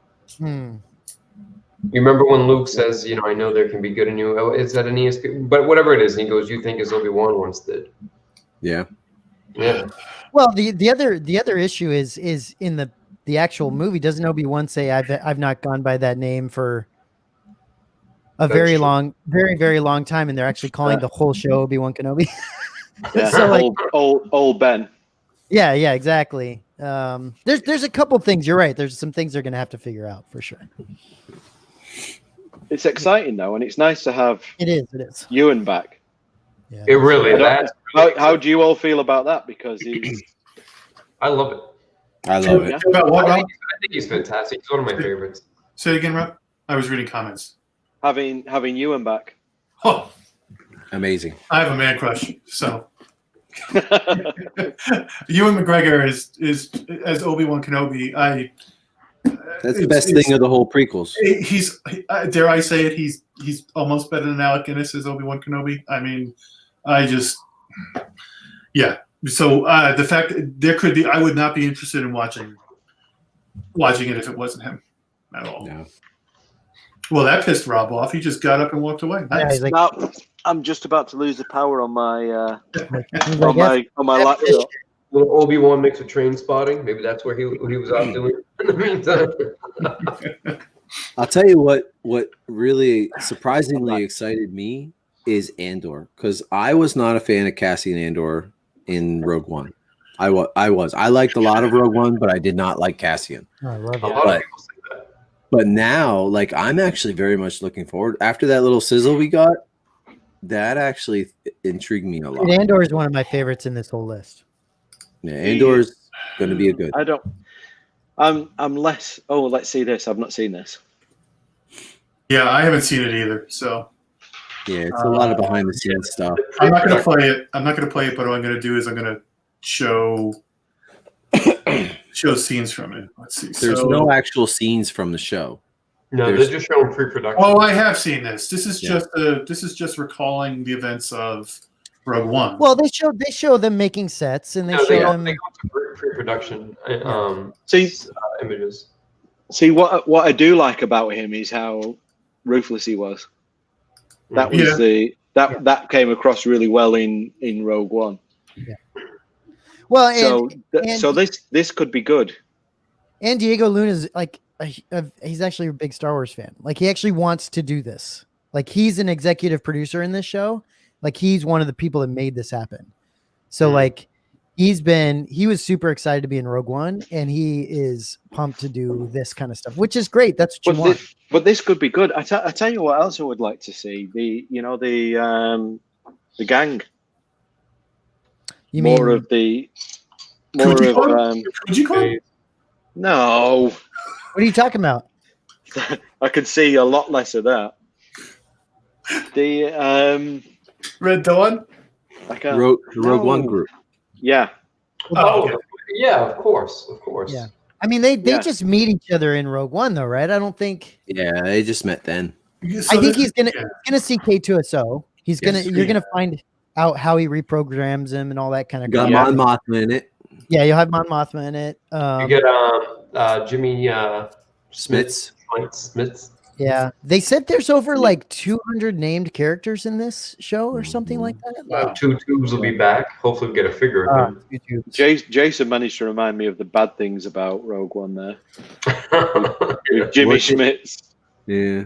You remember when Luke says, I know there can be good in you. Is that an ESP? But whatever it is, and he goes, "You think as Obi-Wan once did." Yeah. Yeah. Well, the other issue is in the actual movie. Doesn't Obi-Wan say, "I've not gone by that name for a very long time," and they're actually calling the whole show Obi-Wan Kenobi. Yeah, So old Ben. Yeah, exactly. There's a couple things. You're right. There's some things they're going to have to figure out for sure. It's exciting though, and it's nice to have. It is. Ewan back. Yeah. It really is. How do you all feel about that? Because I love it. I love it. About what, I Rob? think he's fantastic. He's one of my favorites. Say it again, Rob. I was reading comments. having Ewan back. Oh, Amazing. I have a man crush. So Ewan McGregor is as Obi-Wan Kenobi. That's the best thing of the whole prequels. He's dare I say it? He's almost better than Alec Guinness as Obi-Wan Kenobi. I mean, yeah. So the fact that there could be, I would not be interested in watching it if it wasn't him at all. No. Well, that pissed Rob off. He just got up and walked away. Yeah, Nice. he's like, Now, I'm just about to lose the power on my he's like, on my laptop. Little Obi-Wan mix with train spotting. Maybe that's where he was out doing in the meantime. I'll tell you what really surprisingly excited me is Andor, because I was not a fan of Cassian Andor in Rogue One. I was. I liked a lot of Rogue One, but I did not like Cassian. Oh, I love A it. lot of people say that. But now, like, I'm actually very much looking forward. After that little sizzle we got, that actually intrigued me a lot. Dude, Andor is one of my favorites in this whole list. Yeah, Andor's going to be a good. I'm less. Oh, let's see this. I've not seen this. Yeah, I haven't seen it either. So Yeah, it's a lot of behind the scenes stuff. I'm not going to play it. But what I'm going to do is I'm going to show scenes from it. Let's see. There's no actual scenes from the show. No, they're just showing pre-production. Oh, I have seen this. This is Yeah. just recalling the events of Rogue One. Well, they show them making sets, and they No, show they them. go to pre-production See, images. see what I do like about him is how ruthless he was. That was that came across really well in Rogue One. Well, So this could be good. and Diego Luna's like he's actually a big Star Wars fan. Like he actually wants to do this. Like he's an executive producer in this show. Like he's one of the people that made this happen. So like he was super excited to be in Rogue One, and he is pumped to do this kind of stuff, which is great. That's what you want. But this could be good. I tell you what else I would like to see. The gang. You mean More of Could you call it? no. what are you talking about? I could see a lot less of that. The Red Dawn? I can't. The Rogue One group. Yeah. Oh, okay. Yeah, of course. Yeah. I mean, they Yeah. just meet each other in Rogue One, though, right? I don't think. Yeah, they just met then. So I think he's gonna yeah. see K2SO. He's gonna. Yes, You're yeah. gonna find out how he reprograms him and all that kind of. Got crap. Mon Mothma in it. Yeah, you'll have Mon Mothma in it. You get Jimmy Smits. Yeah, they said there's over like 200 named characters in this show or something like that. Wow. Two Tubes will be back. Hopefully, we'll get a figure of him. YouTube. Jason managed to remind me of the bad things about Rogue One there. Yeah. With Jimmy What's it? Schmitz. Yeah.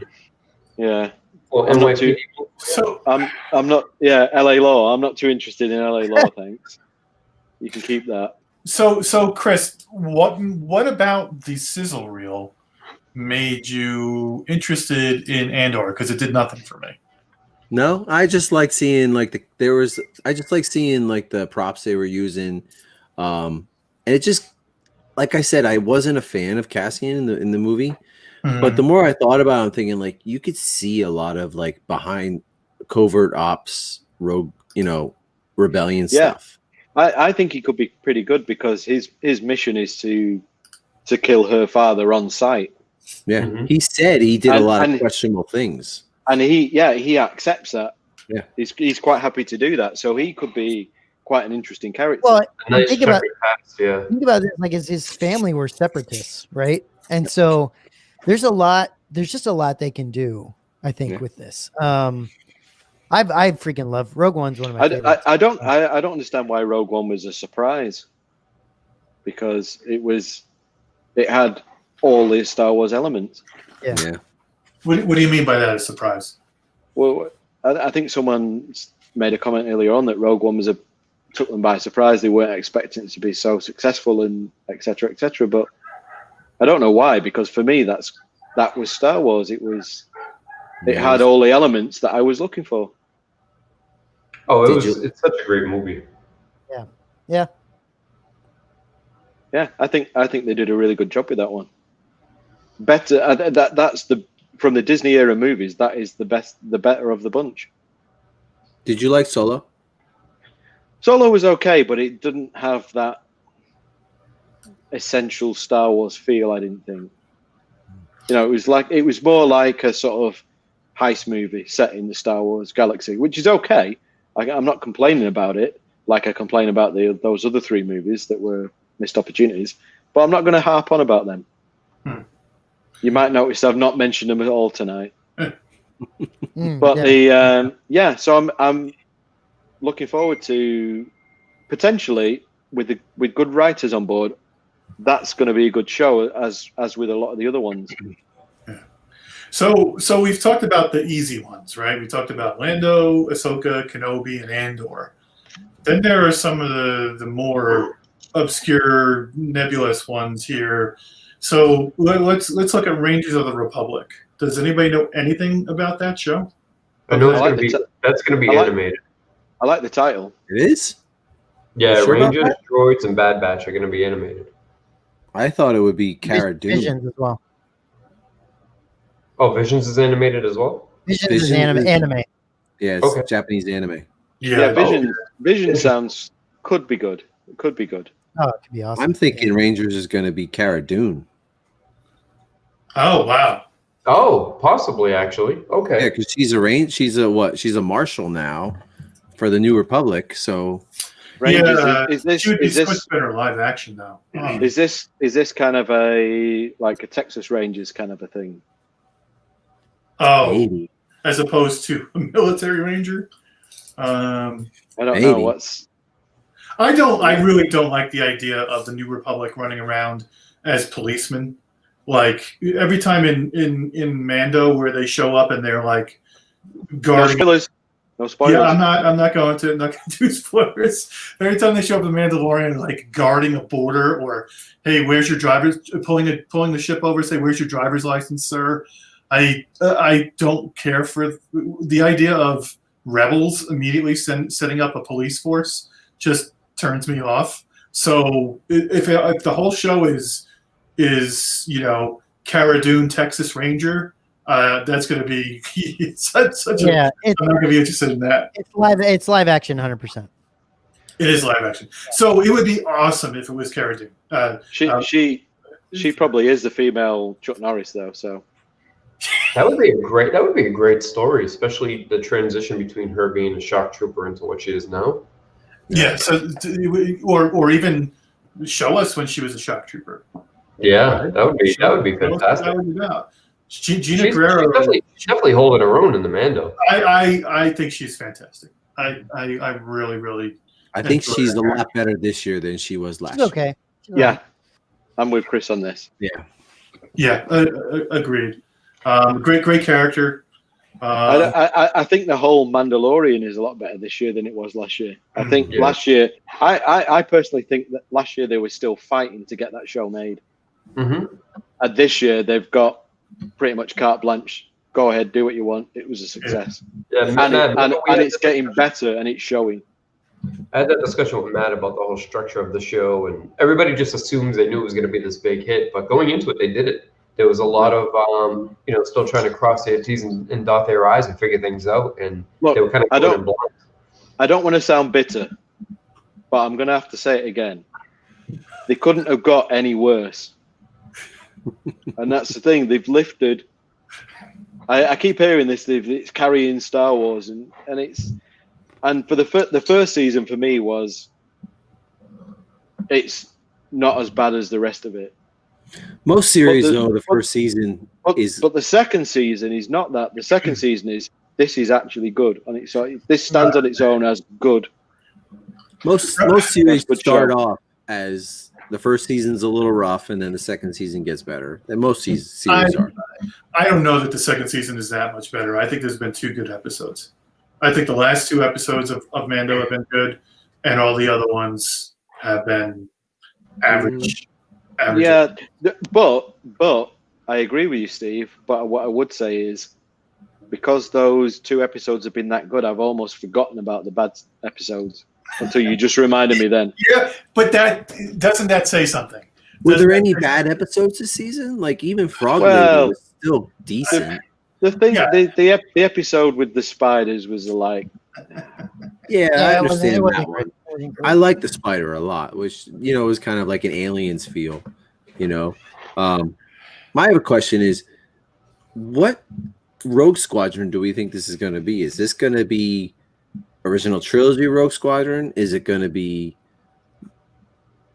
Yeah. Well, I'm not NYPD. So I'm not. Yeah, LA Law. I'm not too interested in LA Law. Thanks. You can keep that. so Chris, what about the sizzle reel made you interested in Andor? Because it did nothing for me. No, I just like seeing I just like seeing like the props they were using. And it just, like I said, I wasn't a fan of Cassian in the movie. But the more I thought about it, I'm thinking like you could see a lot of like behind covert ops, rogue, rebellion stuff. I think he could be pretty good because his mission is to kill her father on sight. Yeah, Mhm. he said he did a lot of questionable things, and he accepts that. Yeah, he's quite happy to do that. So he could be quite an interesting character. Well, A nice think about past, yeah. think about this. Like his family were separatists, right? And so there's just a lot they can do. I think with this. I freaking love Rogue One's one of my favorites. I don't understand why Rogue One was a surprise, because it had all the Star Wars elements. Yeah. What do you mean by that? A surprise? Well, I think someone made a comment earlier on that Rogue One took them by surprise. They weren't expecting it to be so successful and et cetera, but I don't know why, because for me that was Star Wars. It had all the elements that I was looking for. Oh, it's such a great movie. Yeah. I think they did a really good job with that one. Better that's from the Disney era movies, that is the better of the bunch. Did you like Solo? Solo was okay, but it didn't have that essential Star Wars feel, I didn't think. It was more like a sort of heist movie set in the Star Wars galaxy, which is okay. I'm not complaining about it like I complain about those other three movies that were missed opportunities, but I'm not going to harp on about them. You might notice I've not mentioned them at all tonight. But so I'm looking forward to potentially with good writers on board. That's going to be a good show, as with a lot of the other ones. So we've talked about the easy ones, right? We talked about Lando, Ahsoka, Kenobi, and Andor. Then there are some of the more obscure, nebulous ones here. So let's look at Rangers of the Republic. Does anybody know anything about that show? I know that's going to be animated. I like the title. It is? Yeah, Sure Rangers, Droids, and Bad Batch are going to be animated. I thought it would be Cara Dune. Visions as well. Oh, Visions is animated as well? Visions is anime. Yeah, it's Japanese anime. Yeah, Vision could be good. It could be good. Oh, it could be awesome. I'm thinking Rangers is going to be Cara Dune. Oh, wow. Oh, possibly, actually. Okay. Yeah, because she's a marshal now for the New Republic. So Rangers, is this better live action now? Is this kind of a Texas Rangers kind of a thing? Oh, maybe. As opposed to a military ranger. I don't know I really don't like the idea of the New Republic running around as policemen. Like every time in Mando where they show up and they're like guarding. No spoilers. Yeah, I'm not going to do spoilers. Every time they show up in Mandalorian, like guarding a border, or hey, where's your driver's pulling the ship over? Say, where's your driver's license, sir? I don't care for the idea of rebels immediately setting up a police force. Just turns me off. So if the whole show is Cara Dune, Texas Ranger, that's going to be such a. I'm not going to be interested in that. It's live action, 100%. It is live action. So it would be awesome if it was Cara Dune. She probably is the female Chuck Norris though. So that would be a great story, especially the transition between her being a shock trooper into what she is now. Yeah. So or even show us when she was a shock trooper. Yeah, that would be fantastic. Gina Carrero, she's definitely holding her own in the Mando. I think she's fantastic. I really. I think she's a lot better this year than she was last year. Okay. Yeah, I'm with Chris on this. Yeah. Yeah, agreed. Great character. I think the whole Mandalorian is a lot better this year than it was last year. I think last year, I personally think that last year they were still fighting to get that show made. Mm-hmm. And this year they've got pretty much carte blanche. Go ahead, do what you want. It was a success. Yeah, and it's getting better and it's showing. I had that discussion with Matt about the whole structure of the show, and everybody just assumes they knew it was going to be this big hit, but going into it, they did it. There was a lot of, still trying to cross their T's and dot their I's and figure things out, and look, they were kind of I don't want to sound bitter, but I'm going to have to say it again. They couldn't have got any worse, and that's the thing. They've lifted. I keep hearing this. It's carrying Star Wars, and it's. And for the first season for me it's not as bad as the rest of it. Most series, the first season is. But the second season is not that. The second season this is actually good, and this stands on its own as good. Most series start off as the first season's a little rough, and then the second seon gets better. And most series are. I don't know that the second season is that much better. I think there's been 2 good episodes. I think the last 2 episodes of Mando have been good, and all the other ones have been average. Yeah, but I agree with you, Steve. But what I would say is, because those 2 episodes have been that good, I've almost forgotten about the bad episodes until you just reminded me then. Yeah, but doesn't that say something? Were there any bad episodes this season? Like even Frog Lady was still decent. The thing, the episode with the spiders was like. Yeah, I understand that one. I like the spider a lot, which was kind of like an Aliens feel. My other question is, what Rogue Squadron do we think this is going to be? Is this going to be original trilogy Rogue Squadron? Is it going to be,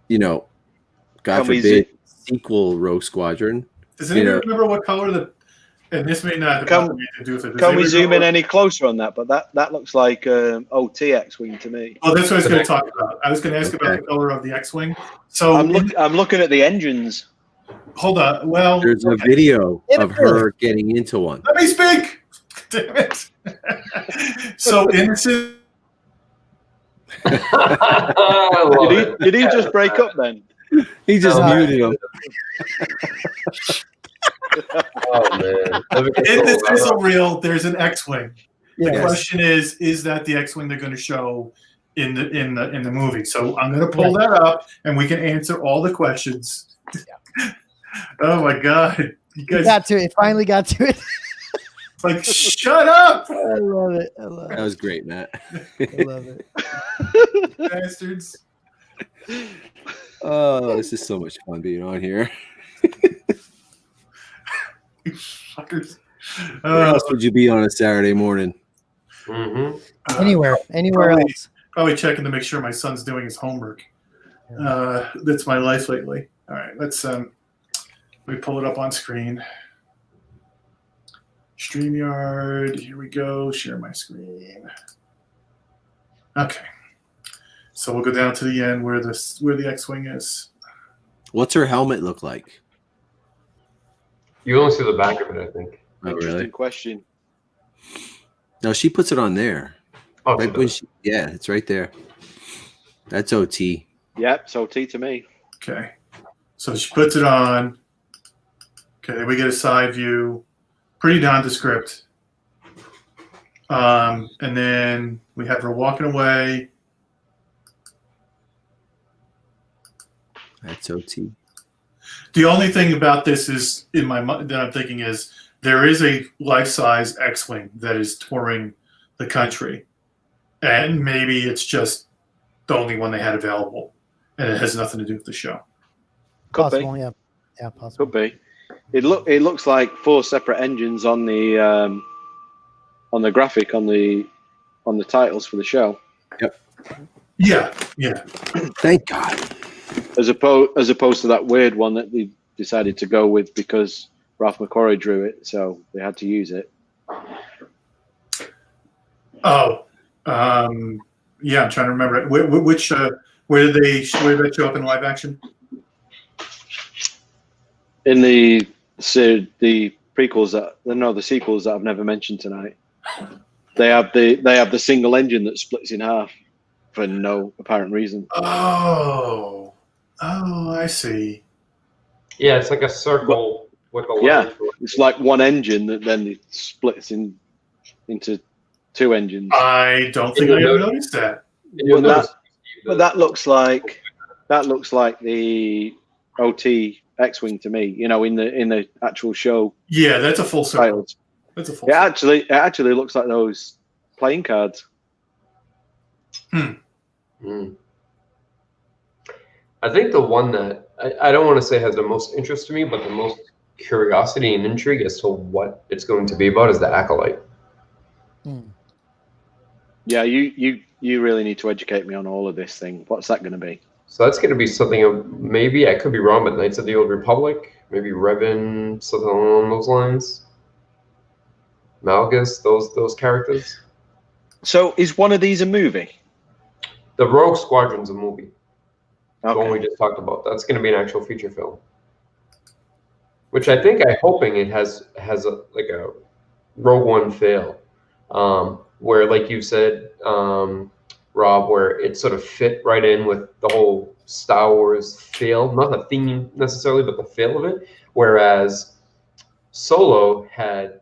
God forbid, sequel Rogue Squadron? Does anyone remember what color and this may not have anything to do with it. Can we zoom in any closer on that? But that looks like OT X-Wing to me. Oh, that's what I was going to talk about. I was going to ask about the color of the X-Wing. So I'm looking at the engines. Hold on. Well, there's a video of her getting into one. Let me speak. Damn it. So innocent. Did he just break up then? He just muted him. Oh man! In this sizzle reel, there's an X-wing. Yes. The question is that the X-wing they're going to show in the movie? So I'm going to pull that up, and we can answer all the questions. Oh my God! You guys got to it. Finally got to it. Like, shut up! I love it. That was great, Matt. I love it. Bastards. Oh, this is so much fun being on here. Fuckers. Where else would you be on a Saturday morning? Mm-hmm. Anywhere else. Probably checking to make sure my son's doing his homework. That's my life lately. All right, let's let me pull it up on screen. StreamYard. Here we go. Share my screen. Okay. So we'll go down to the end where the X-wing is. What's her helmet look like? You only see the back of it, I think. Oh, Interesting really? question. No, she puts it on there. Oh, Right when yeah, it's right there. That's OT. Yep, it's OT to me. Okay. So she puts it on. Okay, we get a side view. Pretty nondescript. And then we have her walking away. That's OT. The only thing about this is in my mind that I'm thinking is there is a life-size X-wing that is touring the country, and maybe it's just the only one they had available, and it has nothing to do with the show. Possible, yeah, possible. Could be. It looks like 4 separate engines on the graphic on the titles for the show. Yep. Yeah. Thank God. As opposed to that weird one that they decided to go with because Ralph McQuarrie drew it, so they had to use it. Oh, yeah. I'm trying to remember where did that show up in live action? In the the sequels that I've never mentioned tonight. They have the single engine that splits in half for no apparent reason. Oh, I see. Yeah, it's like a circle with a Yeah, line through it. it's like one engine that then it splits into two engines. I don't think I ever noticed that. And you'll But notice, But that looks like the OT X-wing to me. You know, in the actual show. Yeah, that's a full circle. Titles. That's a full It circle. actually looks like those playing cards. I think the one that I don't want to say has the most interest to me, but the most curiosity and intrigue as to what it's going to be about is the Acolyte. Yeah, you really need to educate me on all of this thing. What's that going to be? So that's going to be something of, maybe, I could be wrong, but Knights of the Old Republic, maybe Revan, something along those lines. Malgus, those characters. So is one of these a movie? The Rogue Squadron's a movie. Okay. The one we just talked about. That's going to be an actual feature film. Which I'm hoping it has a Rogue One feel. Where, like you said, Rob, where it sort of fit right in with the whole Star Wars feel. Not the theme necessarily, but the feel of it. Whereas Solo had,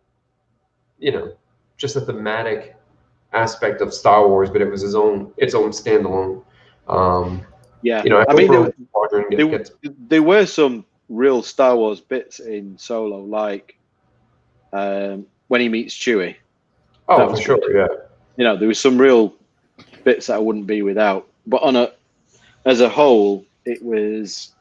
just a thematic aspect of Star Wars, but it was its own standalone. Yeah, I mean, there were some real Star Wars bits in Solo, like when he meets Chewie. Oh, for sure, yeah. There was some real bits that I wouldn't be without. But as a whole, it was,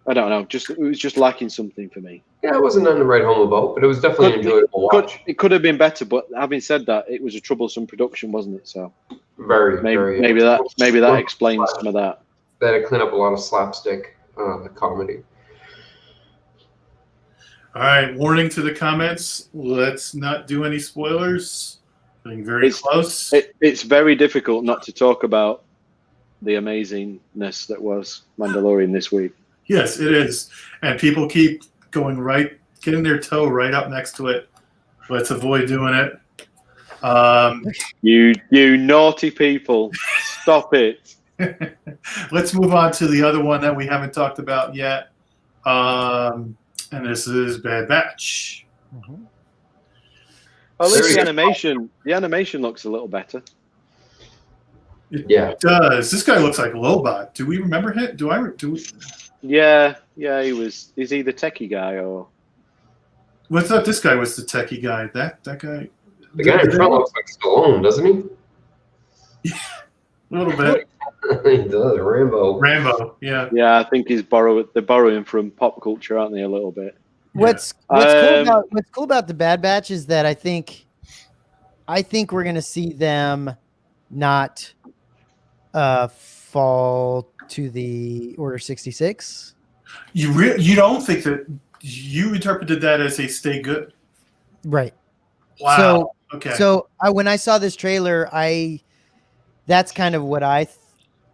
I don't know, it was just lacking something for me. Yeah, it wasn't nothing to write home about, but it was definitely an enjoyable watch. It could have been better, but having said that, it was a troublesome production, wasn't it? So maybe that explains some of that. They had to clean up a lot of slapstick comedy. All right, warning to the comments. Let's not do any spoilers. Getting very close. It's very difficult not to talk about the amazingness that was Mandalorian this week. Yes, it is. And people keep getting their toe right up next to it. Let's avoid doing it. You naughty people, stop it. Let's move on to the other one that we haven't talked about yet. And this is Bad Batch. Mm-hmm. At least the animation looks a little better. It does. This guy looks like Lobot. Do we remember him? Yeah, he's he the techie guy or? Well, I thought this guy was the techie guy. That guy. The guy in front looks like Stallone, doesn't he? Yeah, a little bit. He does. Rambo, yeah. Yeah, I think they're borrowing from pop culture, aren't they, a little bit? What's cool about the Bad Batch is that I think we're gonna see them not fall to the Order 66. You don't think that you interpreted that as a stay good? Right. Wow. So, okay. So when I saw this trailer, that's kind of what I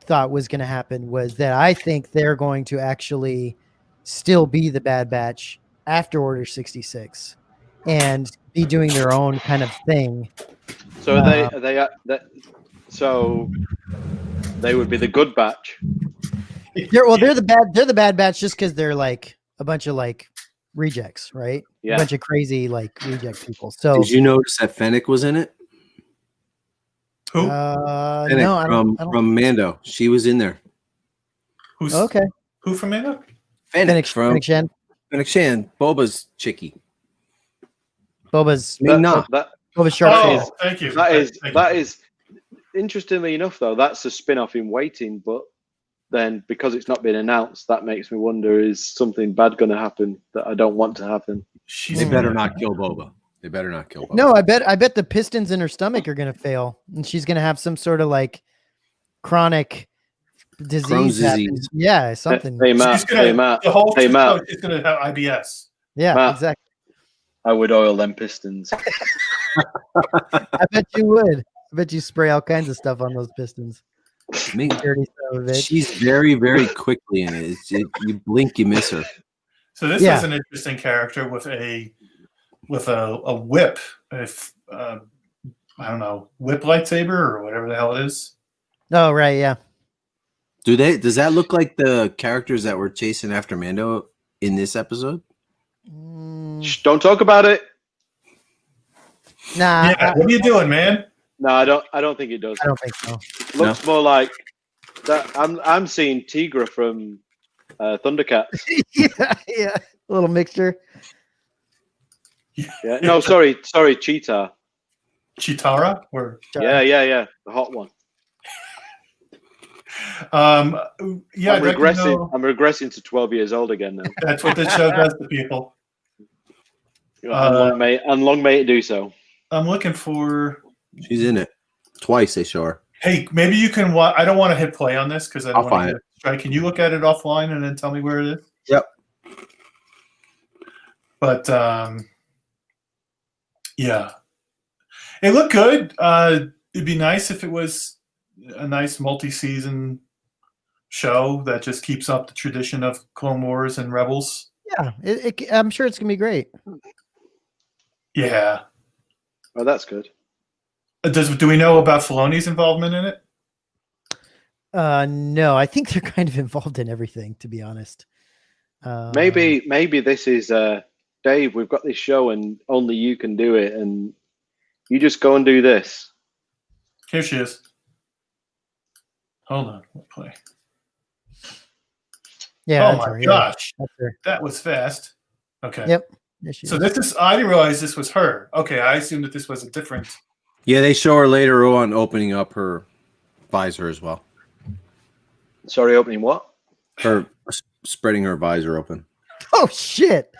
thought was going to happen, was that I think they're going to actually still be the Bad Batch after Order 66 and be doing their own kind of thing. So they would be the good batch. They're the Bad Batch just because they're like a bunch of like rejects, right? Yeah. A bunch of crazy like reject people. So did you notice that Fennec was in it? Who? Fennec no, from Mando. She was in there. Who's okay? Who from Mando? Fennec Shan. Fennec Shan, Boba's chickie. Boba's Oh, sharp. thank you. That is interestingly enough, though, that's a spin-off in waiting, but then because it's not been announced, that makes me wonder, is something bad going to happen that I don't want to happen? They better not kill Boba. No, I bet the pistons in her stomach are going to fail, and she's going to have some sort of like chronic disease. Yeah, something. Hey Matt. The whole Matt is going to have IBS. Yeah, Matt, exactly. I would oil them pistons. I bet you would. I bet you spray all kinds of stuff on those pistons. She's very, very quickly in it. You blink, you miss her. So this is an interesting character with a whip, if I don't know, whip lightsaber or whatever the hell it is. Oh right, yeah. Does that look like the characters that were chasing after Mando in this episode? Shh, don't talk about it. Nah. Yeah, what are you doing, man? No, I don't think it does. I don't think so. Looks more like that. I'm seeing Tigra from Thundercats. yeah. A little mixture. Yeah. No, sorry, Cheetah. Chitara or Yeah. The hot one. yeah, I'm regressing to 12 years old again now. That's what this show does to people. And long may it do so. I'm looking for. She's in it twice. They show her. Hey, maybe you can. I don't want to hit play on this because I don't I'll want find to get it strike. Can you look at it offline and then tell me where it is? Yep. But yeah, it looked good. It'd be nice if it was a nice multi-season show that just keeps up the tradition of Clone Wars and Rebels. Yeah, I'm sure it's gonna be great. Yeah. Oh, that's good. Do we know about Filoni's involvement in it? No, I think they're kind of involved in everything, to be honest. Maybe this is Dave. We've got this show, and only you can do it, and you just go and do this. Here she is. Hold on, we'll play. Yeah. Oh my gosh, that was fast. Okay. Yep. So this is. I didn't realize this was her. Okay, I assumed that this was a different. Yeah, they show her later on opening up her visor as well. Sorry, opening what? Her spreading her visor open. Oh shit!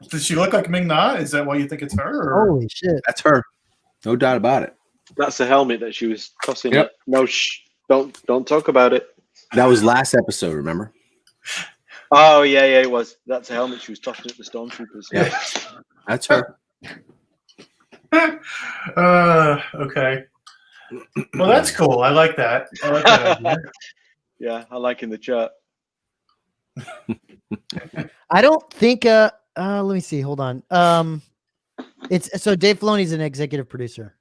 Does she look like Ming-Na? Is that why you think it's her? Or? Holy shit! That's her. No doubt about it. That's the helmet that she was tossing. Yep. No, shh! Don't talk about it. That was last episode. Remember? Oh yeah, it was. That's a helmet she was tossing at the stormtroopers. Yeah, that's her. Okay. Well, that's cool. I like that. I like that idea. Yeah, I like in the chat. I don't think. Let me see. Hold on. It's so Dave Filoni's an executive producer.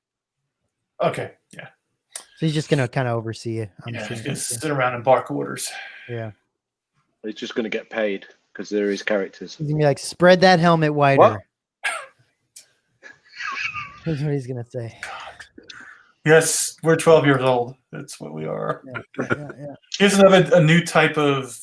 Okay. Yeah. So he's just gonna kind of oversee it. He's gonna sit around and bark orders. Yeah. He's just going to get paid because they're his characters. He's gonna be like, spread that helmet wider. What? That's what he's gonna say. Yes, we're 12 years old. That's what we are. Yeah. Here's a new type of.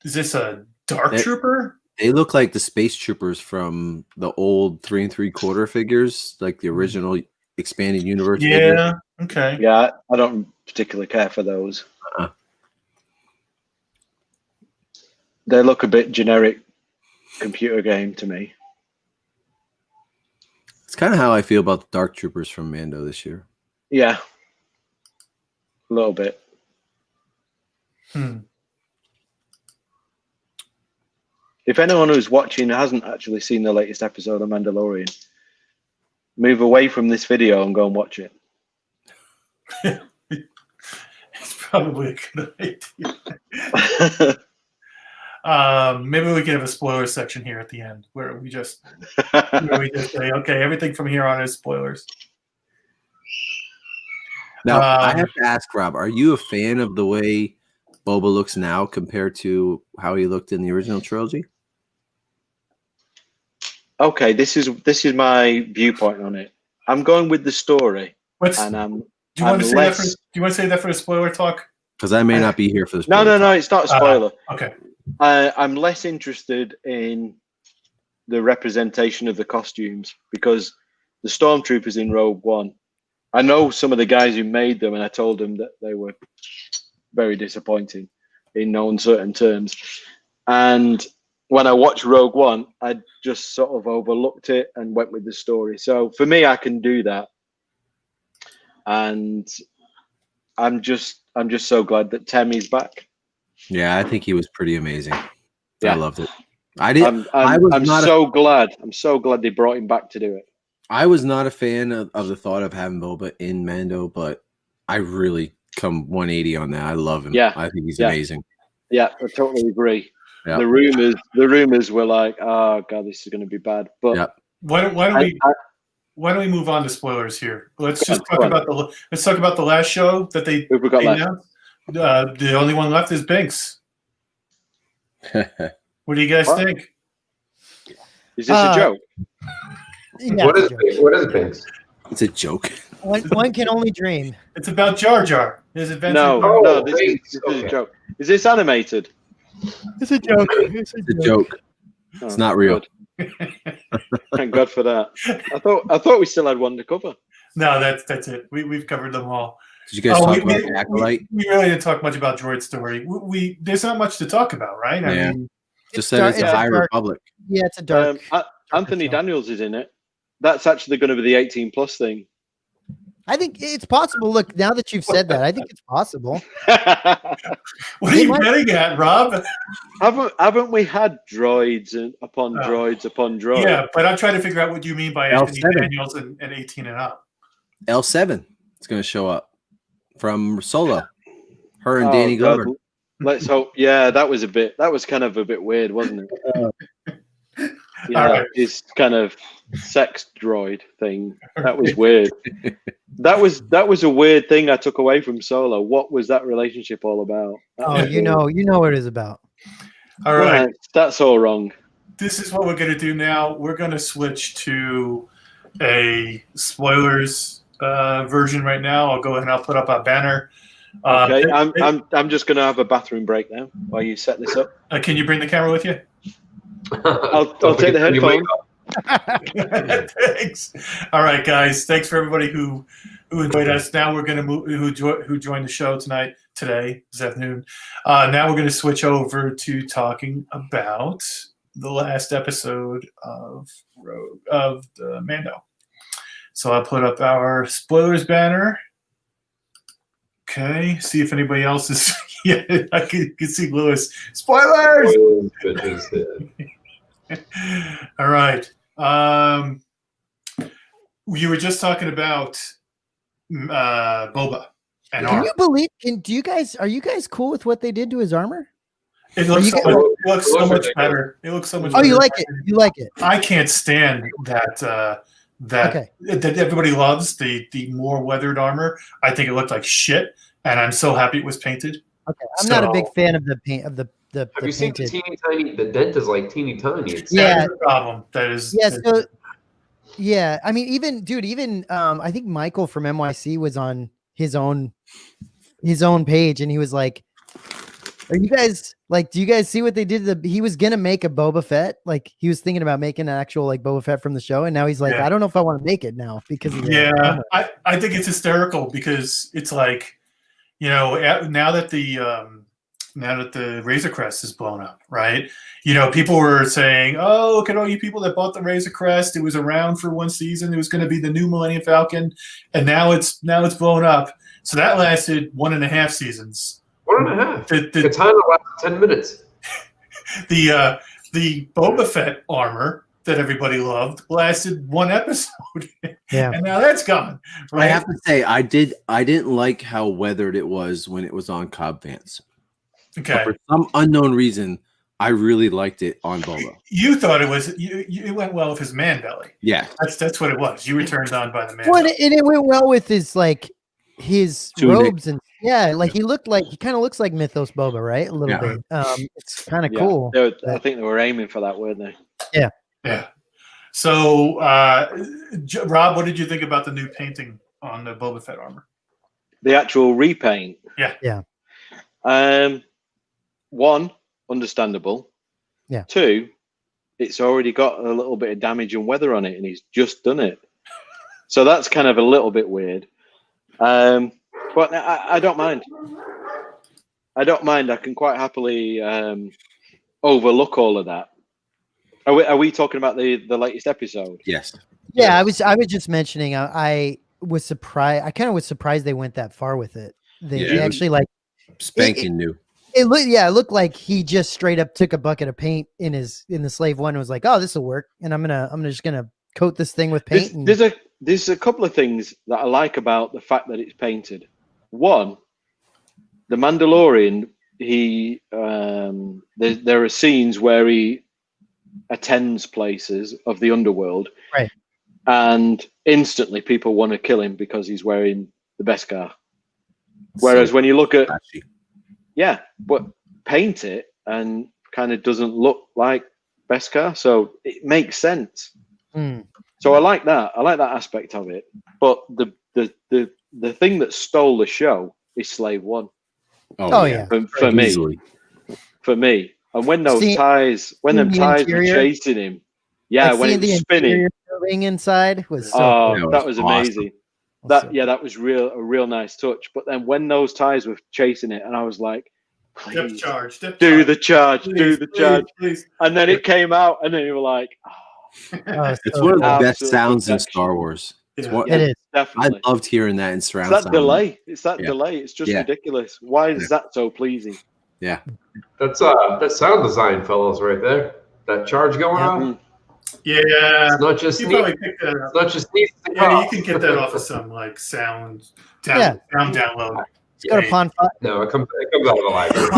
Is this a dark trooper? They look like the space troopers from the old 3 3/4 figures, like the original expanded universe. Yeah. figures. Okay. Yeah, I don't particularly care for those. They look a bit generic computer game to me. It's kind of how I feel about the dark troopers from Mando this year. Yeah, a little bit. If anyone who's watching hasn't actually seen the latest episode of Mandalorian, move away from this video and go and watch it. It's probably a good idea. Maybe we can have a spoiler section here at the end where we just say, okay, everything from here on is spoilers. Now, I have to ask, Rob, are you a fan of the way Boba looks now compared to how he looked in the original trilogy? Okay, this is my viewpoint on it. I'm going with the story, do you want to say that for the spoiler talk? Because I may not be here for this. No, it's not a spoiler. Okay. I'm less interested in the representation of the costumes because the stormtroopers in Rogue One, I know some of the guys who made them, and I told them that they were very disappointing in no uncertain terms. And when I watched Rogue One, I just sort of overlooked it and went with the story. So for me, I can do that. And I'm just so glad that Temmie's back. Yeah, I think he was pretty amazing. Yeah. I loved it. I'm so glad they brought him back to do it. I was not a fan of the thought of having Boba in Mando, but I really come 180 on that. I love him. Yeah. I think he's amazing. Yeah, I totally agree. The rumors were like, oh god, this is going to be bad. But why don't we move on to spoilers here? Let's talk about the last show that they announced. The only one left is Binks. What do you guys think? Is this a joke? Yeah, what is Binks? It's a joke. One can only dream. It's about Jar Jar. His adventure. No, this is a joke. Is this animated? It's a joke. It's a joke. It's not real. Thank God for that. I thought we still had one to cover. No, that's it. We've covered them all. Did you guys talk about the Acolyte? We really didn't talk much about Droid's story. There's not much to talk about, right? I mean, just said it's a High Republic. Yeah, it's a dark. Anthony Daniels is in it. That's actually going to be the 18+ thing. I think it's possible. Look, now that you've said that, I think it's possible. What are you getting at, Rob? Haven't we had droids upon droids upon droids? Yeah, but I'm trying to figure out what you mean by Anthony Daniels and 18 and up. L7 is going to show up from Solo. Her and Danny Glover. God. Let's hope. Yeah, that was kind of a bit weird, wasn't it? Yeah, his kind of sex droid thing. That was weird. That was a weird thing I took away from Solo. What was that relationship all about? You know what it is about. All right. That's all wrong. This is what we're going to do now. We're going to switch to a spoilers version right now. I'll go ahead and I'll put up a banner. Okay, I'm just going to have a bathroom break now while you set this up. Can you bring the camera with you? I'll take the headphone. Thanks. All right, guys. Thanks for everybody who enjoyed us. Now we're going to move. Who joined the show today, this afternoon. Now we're going to switch over to talking about the last episode of the Mando. So I'll put up our spoilers banner. Okay. See if anybody else is. Yeah, I can see Lewis. Spoilers. All right. You were just talking about Boba and Can you believe? Are you guys cool with what they did to his armor? It looks so much better. It looks so much. Oh, you like it? You like it? I can't stand that everybody loves the more weathered armor. I think it looked like shit, and I'm so happy it was painted. Okay, I'm not a big fan of the paint of the. Have you seen the teeny tiny? The dent is like teeny tiny. It's the problem. That is. Yeah. So, yeah. I mean, even I think Michael from NYC was on his own page, and he was like, "Are you guys like? Do you guys see what they did? He was gonna make a Boba Fett. Like he was thinking about making an actual like Boba Fett from the show, and now he's like, I don't know if I want to make it now because of I think it's hysterical because it's like, now that the Razor Crest is blown up, right? People were saying, "Oh, look at all you people that bought the Razor Crest. It was around for one season. It was going to be the new Millennium Falcon, and now it's blown up." So that lasted 1.5 seasons. 1.5. The time lasted 10 minutes. The Boba Fett armor that everybody loved lasted 1 episode. Yeah, and now that's gone. Right? I have to say, I didn't like how weathered it was when it was on Cobb Vanth. Okay. But for some unknown reason, I really liked it on Boba. You thought it was it went well with his man belly. Yeah, that's what it was. You were turned on by the man. Well, and it went well with his robes and like he kind of looks like Mythos Boba, right? A little bit. It's kind of cool. I think they were aiming for that, weren't they? Yeah. Yeah. So, Rob, what did you think about the new painting on the Boba Fett armor? The actual repaint. Yeah. One, understandable. Yeah. 2, it's already got a little bit of damage and weather on it, and he's just done it. So that's kind of a little bit weird. But I don't mind. I can quite happily overlook all of that. Are we talking about the latest episode? Yes. Yeah, I was just mentioning. I was surprised. I kind of was surprised they went that far with it. They actually like spanking new. It looked like he just straight up took a bucket of paint in the Slave One and was like, "Oh, this will work," and I'm just gonna coat this thing with paint. There's a couple of things that I like about the fact that it's painted. One, the Mandalorian there are scenes where he attends places of the underworld, right? And instantly people want to kill him because he's wearing the Beskar. Whereas when you look at but paint it and kind of doesn't look like Beskar, so it makes sense. So I like that. I like that aspect of it. But the thing that stole the show is Slave One. Oh yeah, for me. And when those ties were chasing him, when it was spinning, inside was that was amazing. Awesome. That was a real nice touch. But then when those ties were chasing it, and I was like, please, do the charge. Please. And then it came out, and then you were like, it's one of the best sounds in Star Wars. It is. Definitely. I loved hearing that in surround sound. Sound. Delay. It's that delay. It's just ridiculous. Why is that so pleasing? Yeah. That's sound design, fellows, right there. That charge going on. Yeah. It's not just you probably picked that up. It's not just neat. Yeah, you can get that off of some like sound download. It's got a Pond 5. No, it comes out of the library.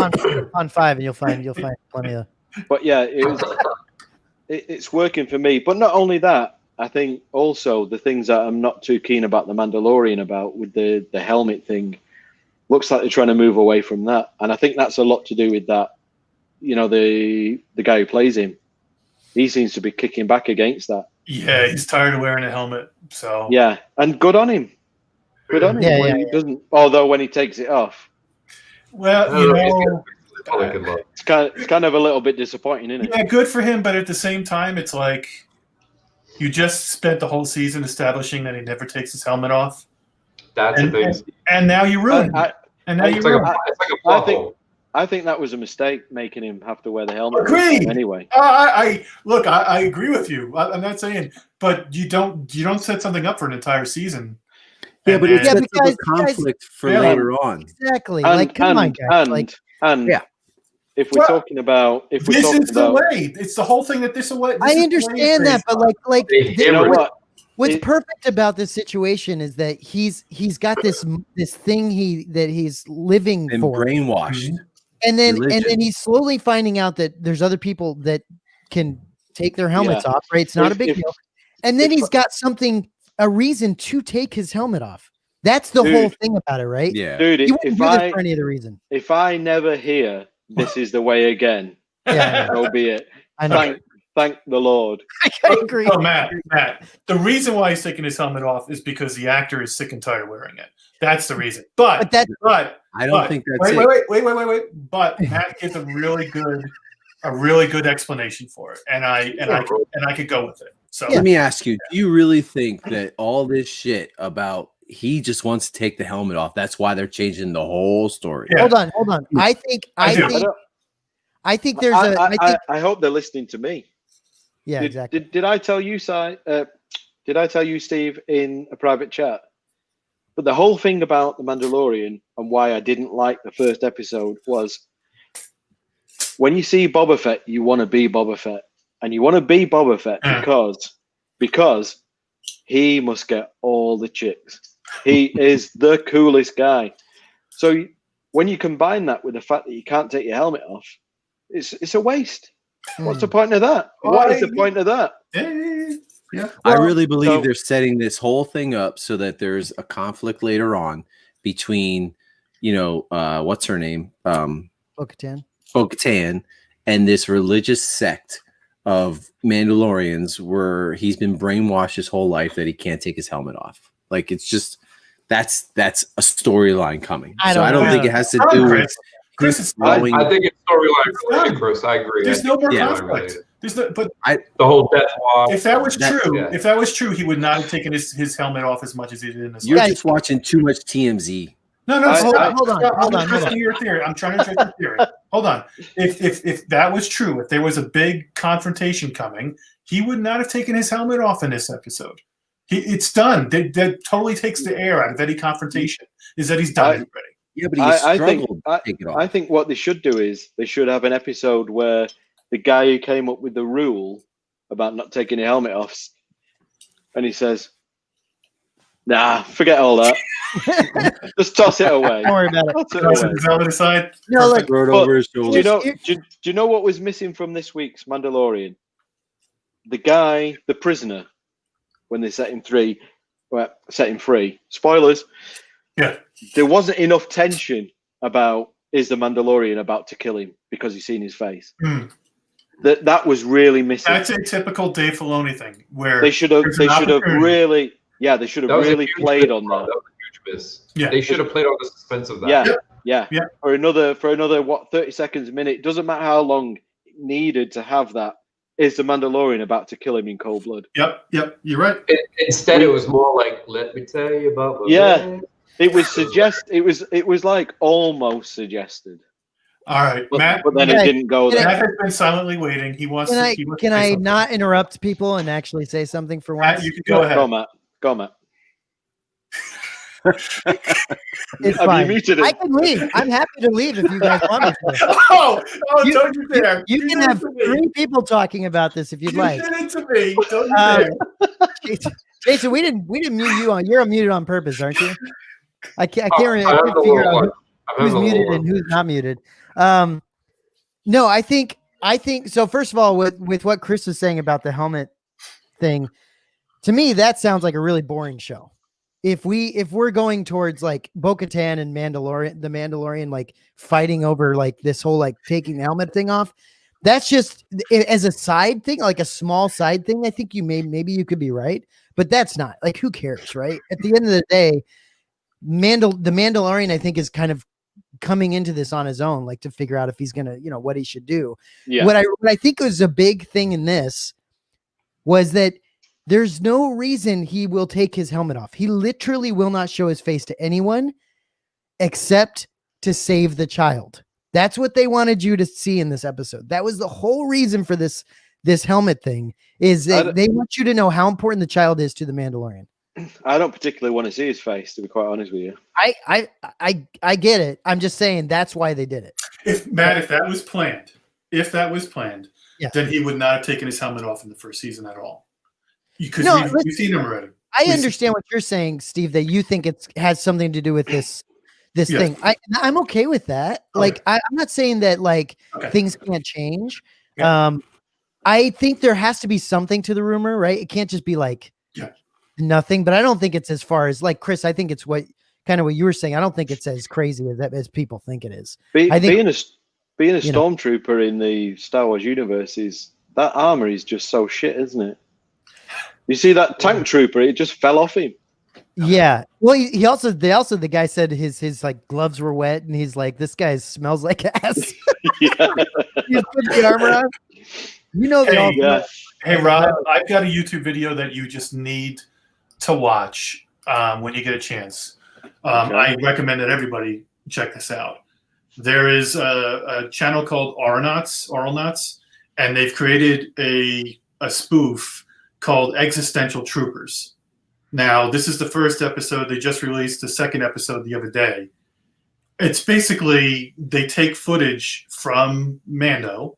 Pond 5, and you'll find plenty of. But yeah, it's working for me. But not only that, I think also the things that I'm not too keen about the Mandalorian about with the helmet thing, looks like they're trying to move away from that, and I think that's a lot to do with that. You know, the guy who plays him, he seems to be kicking back against that. Yeah, he's tired of wearing a helmet. So yeah, and good on him. Good on him when he doesn't. Although when he takes it off, well, it's kind of a little bit disappointing, isn't it? Yeah, good for him, but at the same time, it's like you just spent the whole season establishing that he never takes his helmet off. That's the thing. And now you ruined it. It's like a plot hole. I think that was a mistake making him have to wear the helmet. Agreed. Anyway, I agree with you. I'm not saying, but you don't set something up for an entire season. Yeah, but it's a conflict for later on. Exactly. Come on, guys. If we're talking about, this is the way. It's the whole thing that this way. I understand that, but you know what? What's perfect about this situation is that he's got this thing that he's living for, brainwashed, and then he's slowly finding out that there's other people that can take their helmets off. Right? It's not a big deal, and then he's got a reason to take his helmet off. That's the whole thing about it, right? Yeah, dude. You wouldn't do this for any other reason. If I never hear this is the way again, so be it. Thank the Lord. I agree. Oh, Matt, the reason why he's taking his helmet off is because the actor is sick and tired of wearing it. That's the reason. But I don't think that's wait. But Matt gives a really good explanation for it, and I could go with it. So let me ask you: do you really think that all this shit about he just wants to take the helmet off? That's why they're changing the whole story. Yeah. Hold on. I think there's I hope they're listening to me. Yeah, exactly. Did I tell you, did I tell you, Steve, in a private chat? But the whole thing about The Mandalorian and why I didn't like the first episode was when you see Boba Fett, you want to be Boba Fett. And you want to be Boba Fett because he must get all the chicks. He is the coolest guy. So when you combine that with the fact that you can't take your helmet off, it's a waste. What's the point of that? What is the point of that? Yeah. I really believe they're setting this whole thing up so that there's a conflict later on between, what's her name? Bo-Katan and this religious sect of Mandalorians where he's been brainwashed his whole life that he can't take his helmet off. Like, it's just, that's a storyline coming. I don't think it has to do with Chris. I think it's storyline related, Chris. I agree. There's no more conflict. The whole death walk. If that was true, he would not have taken his helmet off as much as he did in this. You're just watching too much TMZ. No. Hold on. I'm trying to trace your theory. Hold on. If that was true, if there was a big confrontation coming, he would not have taken his helmet off in this episode. It's done. That totally takes the air out of any confrontation. Is that he's done it already? Yeah, but he struggled to take it off. I think what they should do is they should have an episode where the guy who came up with the rule about not taking your helmet off, and he says, "Nah, forget all that. Just toss it away. Don't worry about it. Toss it Toss away. it over the side. No, like, Throw it But over his Do shoulder. you know? Do you know what was missing from this week's Mandalorian? The guy, the prisoner, when they set him free. Spoilers. Yeah. There wasn't enough tension about is the Mandalorian about to kill him because he's seen his face. That was really missing. That's a typical Dave Filoni thing where They should have really That played on that. That was a huge miss. Yeah. They should have played on the suspense of that. Yeah. For another 30 seconds a minute. Doesn't matter how long it needed to have that. Is the Mandalorian about to kill him in cold blood? Yep. You're right. Instead, it was more like, let me tell you about my man. It was like almost suggested. All right, Matt. But then it didn't go there. Matt has been silently waiting. He wants to. Can I not interrupt people and actually say something for once? Matt, you can go ahead. Go, Matt. It's Have fine. you muted it? I can leave. I'm happy to leave if you guys want me to. Don't you dare. You can have 3 people talking about this if you'd like. You did it to me. Don't you dare. Jason, we didn't mute you on. You're unmuted on purpose, aren't you? I can't I have the figure little out one. who's muted and who's not muted. No, I think so. First of all, with what Chris was saying about the helmet thing, to me that sounds like a really boring show. If we're going towards like Bo-Katan and the Mandalorian like fighting over like this whole like taking the helmet thing off, that's just as a side thing, like a small side thing. I think maybe you could be right, but that's not like, who cares, right? At the end of the day, the Mandalorian I think is kind of coming into this on his own, like to figure out if he's gonna, what he should do. Yeah. What I think was a big thing in this was that there's no reason he will take his helmet off. He literally will not show his face to anyone except to save the child. That's what they wanted you to see in this episode. That was the whole reason for this helmet thing, is that they want you to know how important the child is to the Mandalorian. I don't particularly want to see his face, to be quite honest with you. I get it. I'm just saying that's why they did it. If that was planned, then he would not have taken his helmet off in the first season at all. Because we've seen him already. I understand what you're saying, Steve, that you think it has something to do with this thing. I'm okay with that. Okay. Like, I'm not saying that like things can't change. Yeah. I think there has to be something to the rumor, right? It can't just be like nothing, but I don't think it's as far as like Chris. I think it's what you were saying. I don't think it's as crazy as people think it is. Being a stormtrooper in the Star Wars universe that armor is just so shit, isn't it? You see that tank trooper? It just fell off him. Yeah. Well, the guy said his like gloves were wet, and he's like, this guy smells like ass. Yeah. He's put the armor on. Hey, Rob, I've got a YouTube video that you just need to watch when you get a chance. I recommend that everybody check this out. There is a channel called Oral Nuts, and they've created a spoof called Existential Troopers. Now, this is the first episode. They just released the second episode the other day. It's basically they take footage from Mando,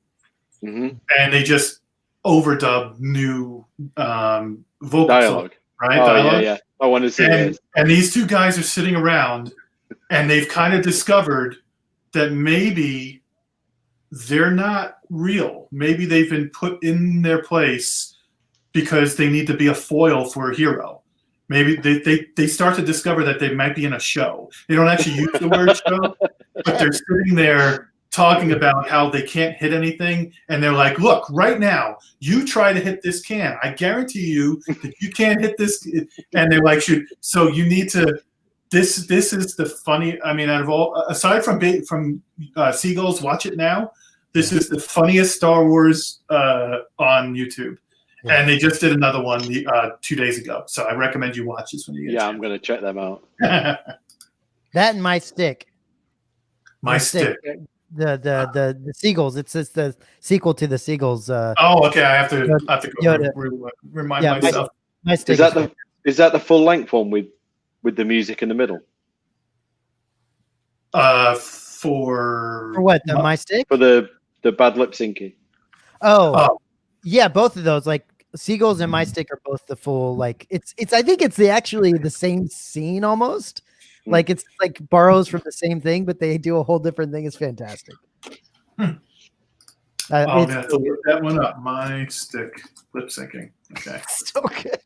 and they just overdub new vocal dialogue. Right? Oh, dialogue. yeah. I want to see this. And these two guys are sitting around, and they've kind of discovered that maybe they're not real. Maybe they've been put in their place because they need to be a foil for a hero. Maybe they start to discover that they might be in a show. They don't actually use the word show, but they're sitting there talking about how they can't hit anything. And they're like, look, right now, you try to hit this can. I guarantee you that you can't hit this. And they're like, so you need to, this is the funny, I mean, out of all, aside from Seagulls, Watch It Now, this is the funniest Star Wars on YouTube. Yeah. And they just did another one 2 days ago. So I recommend you watch this when you get I'm going to check them out. That and My Stick. My Stick. The Seagulls. It's the sequel to the Seagulls. Okay. I have to go remind myself. My Stick. Is that the full length one with the music in the middle? For what? My Stick? For the bad lip syncing. Oh. Yeah, both of those, like Seagulls and My Stick, are both the full, like it's I think it's actually the same scene almost. Like it's like borrows from the same thing, but they do a whole different thing. It's fantastic. Oh, It's man, to look that one up. My stick lip syncing. Okay. so good.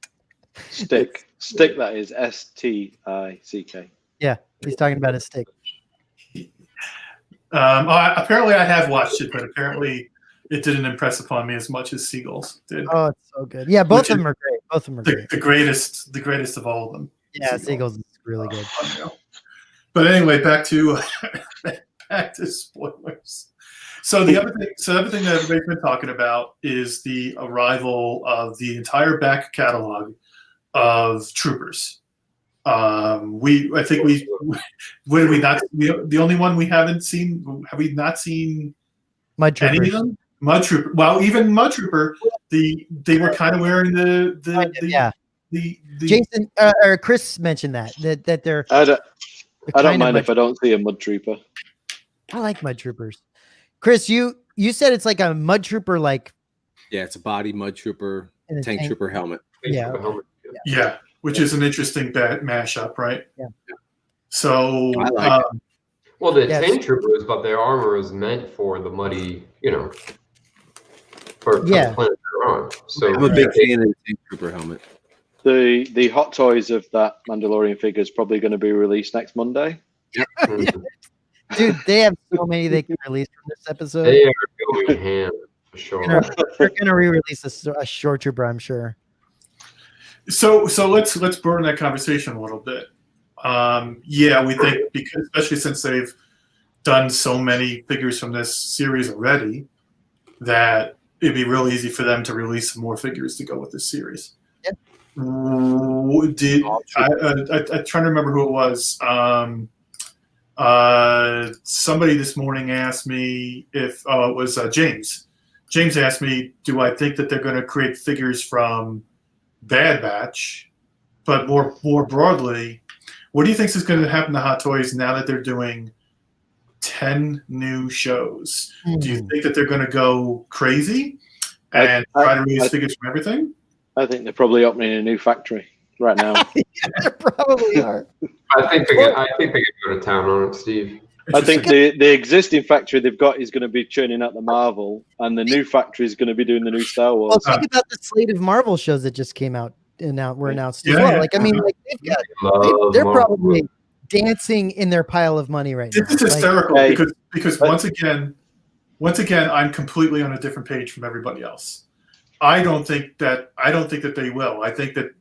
Stick. That is STICK. Yeah, he's talking about his stick. Apparently, I have watched it, but apparently, it didn't impress upon me as much as Seagulls did. Oh, it's so good. Yeah, both of them are great. Both of them are great. The greatest of all of them. Yeah, Seagulls is really good. But anyway, back to spoilers. So the other thing that everybody's been talking about is the arrival of the entire back catalog of Troopers. The only one we haven't seen. Have we not seen Mud Troopers. any of them? Mud Trooper. Well, even Mud Trooper, they were kind of wearing the Jason or Chris mentioned that they're. I don't mind if I don't see a Mud Trooper. I like Mud Troopers. Chris, you said it's like a Mud Trooper, like. Yeah, it's a body Mud Trooper, tank trooper helmet. Yeah, which is an interesting mashup, right? Yeah. So I like it. Well, the tank troopers, but their armor is meant for the muddy, for the planet they're on. So I'm a big fan of the tank trooper helmet. The hot toys of that Mandalorian figure is probably going to be released next Monday. Dude, they have so many they can release from this episode. They are going ham for sure. They're gonna re-release a short trooper, I'm sure. So let's burn that conversation a little bit. We think, because especially since they've done so many figures from this series already, that it'd be real easy for them to release some more figures to go with this series. Yeah. I'm trying to remember who it was. Somebody this morning asked me if it was James. James asked me, do I think that they're going to create figures from Bad Batch? But more broadly, what do you think is going to happen to Hot Toys now that they're doing 10 new shows? Do you think that they're going to go crazy and try to release figures from everything? I think they're probably opening a new factory right now. They probably are. I think they could go to town on it, Steve. I think the existing factory they've got is going to be churning out the Marvel, and the new factory is going to be doing the new Star Wars. Well, think about the slate of Marvel shows that just came out and were announced as well. Like, I mean, like they're probably dancing in their pile of money right now. This is hysterical because once again, I'm completely on a different page from everybody else. I don't think that they will. I think that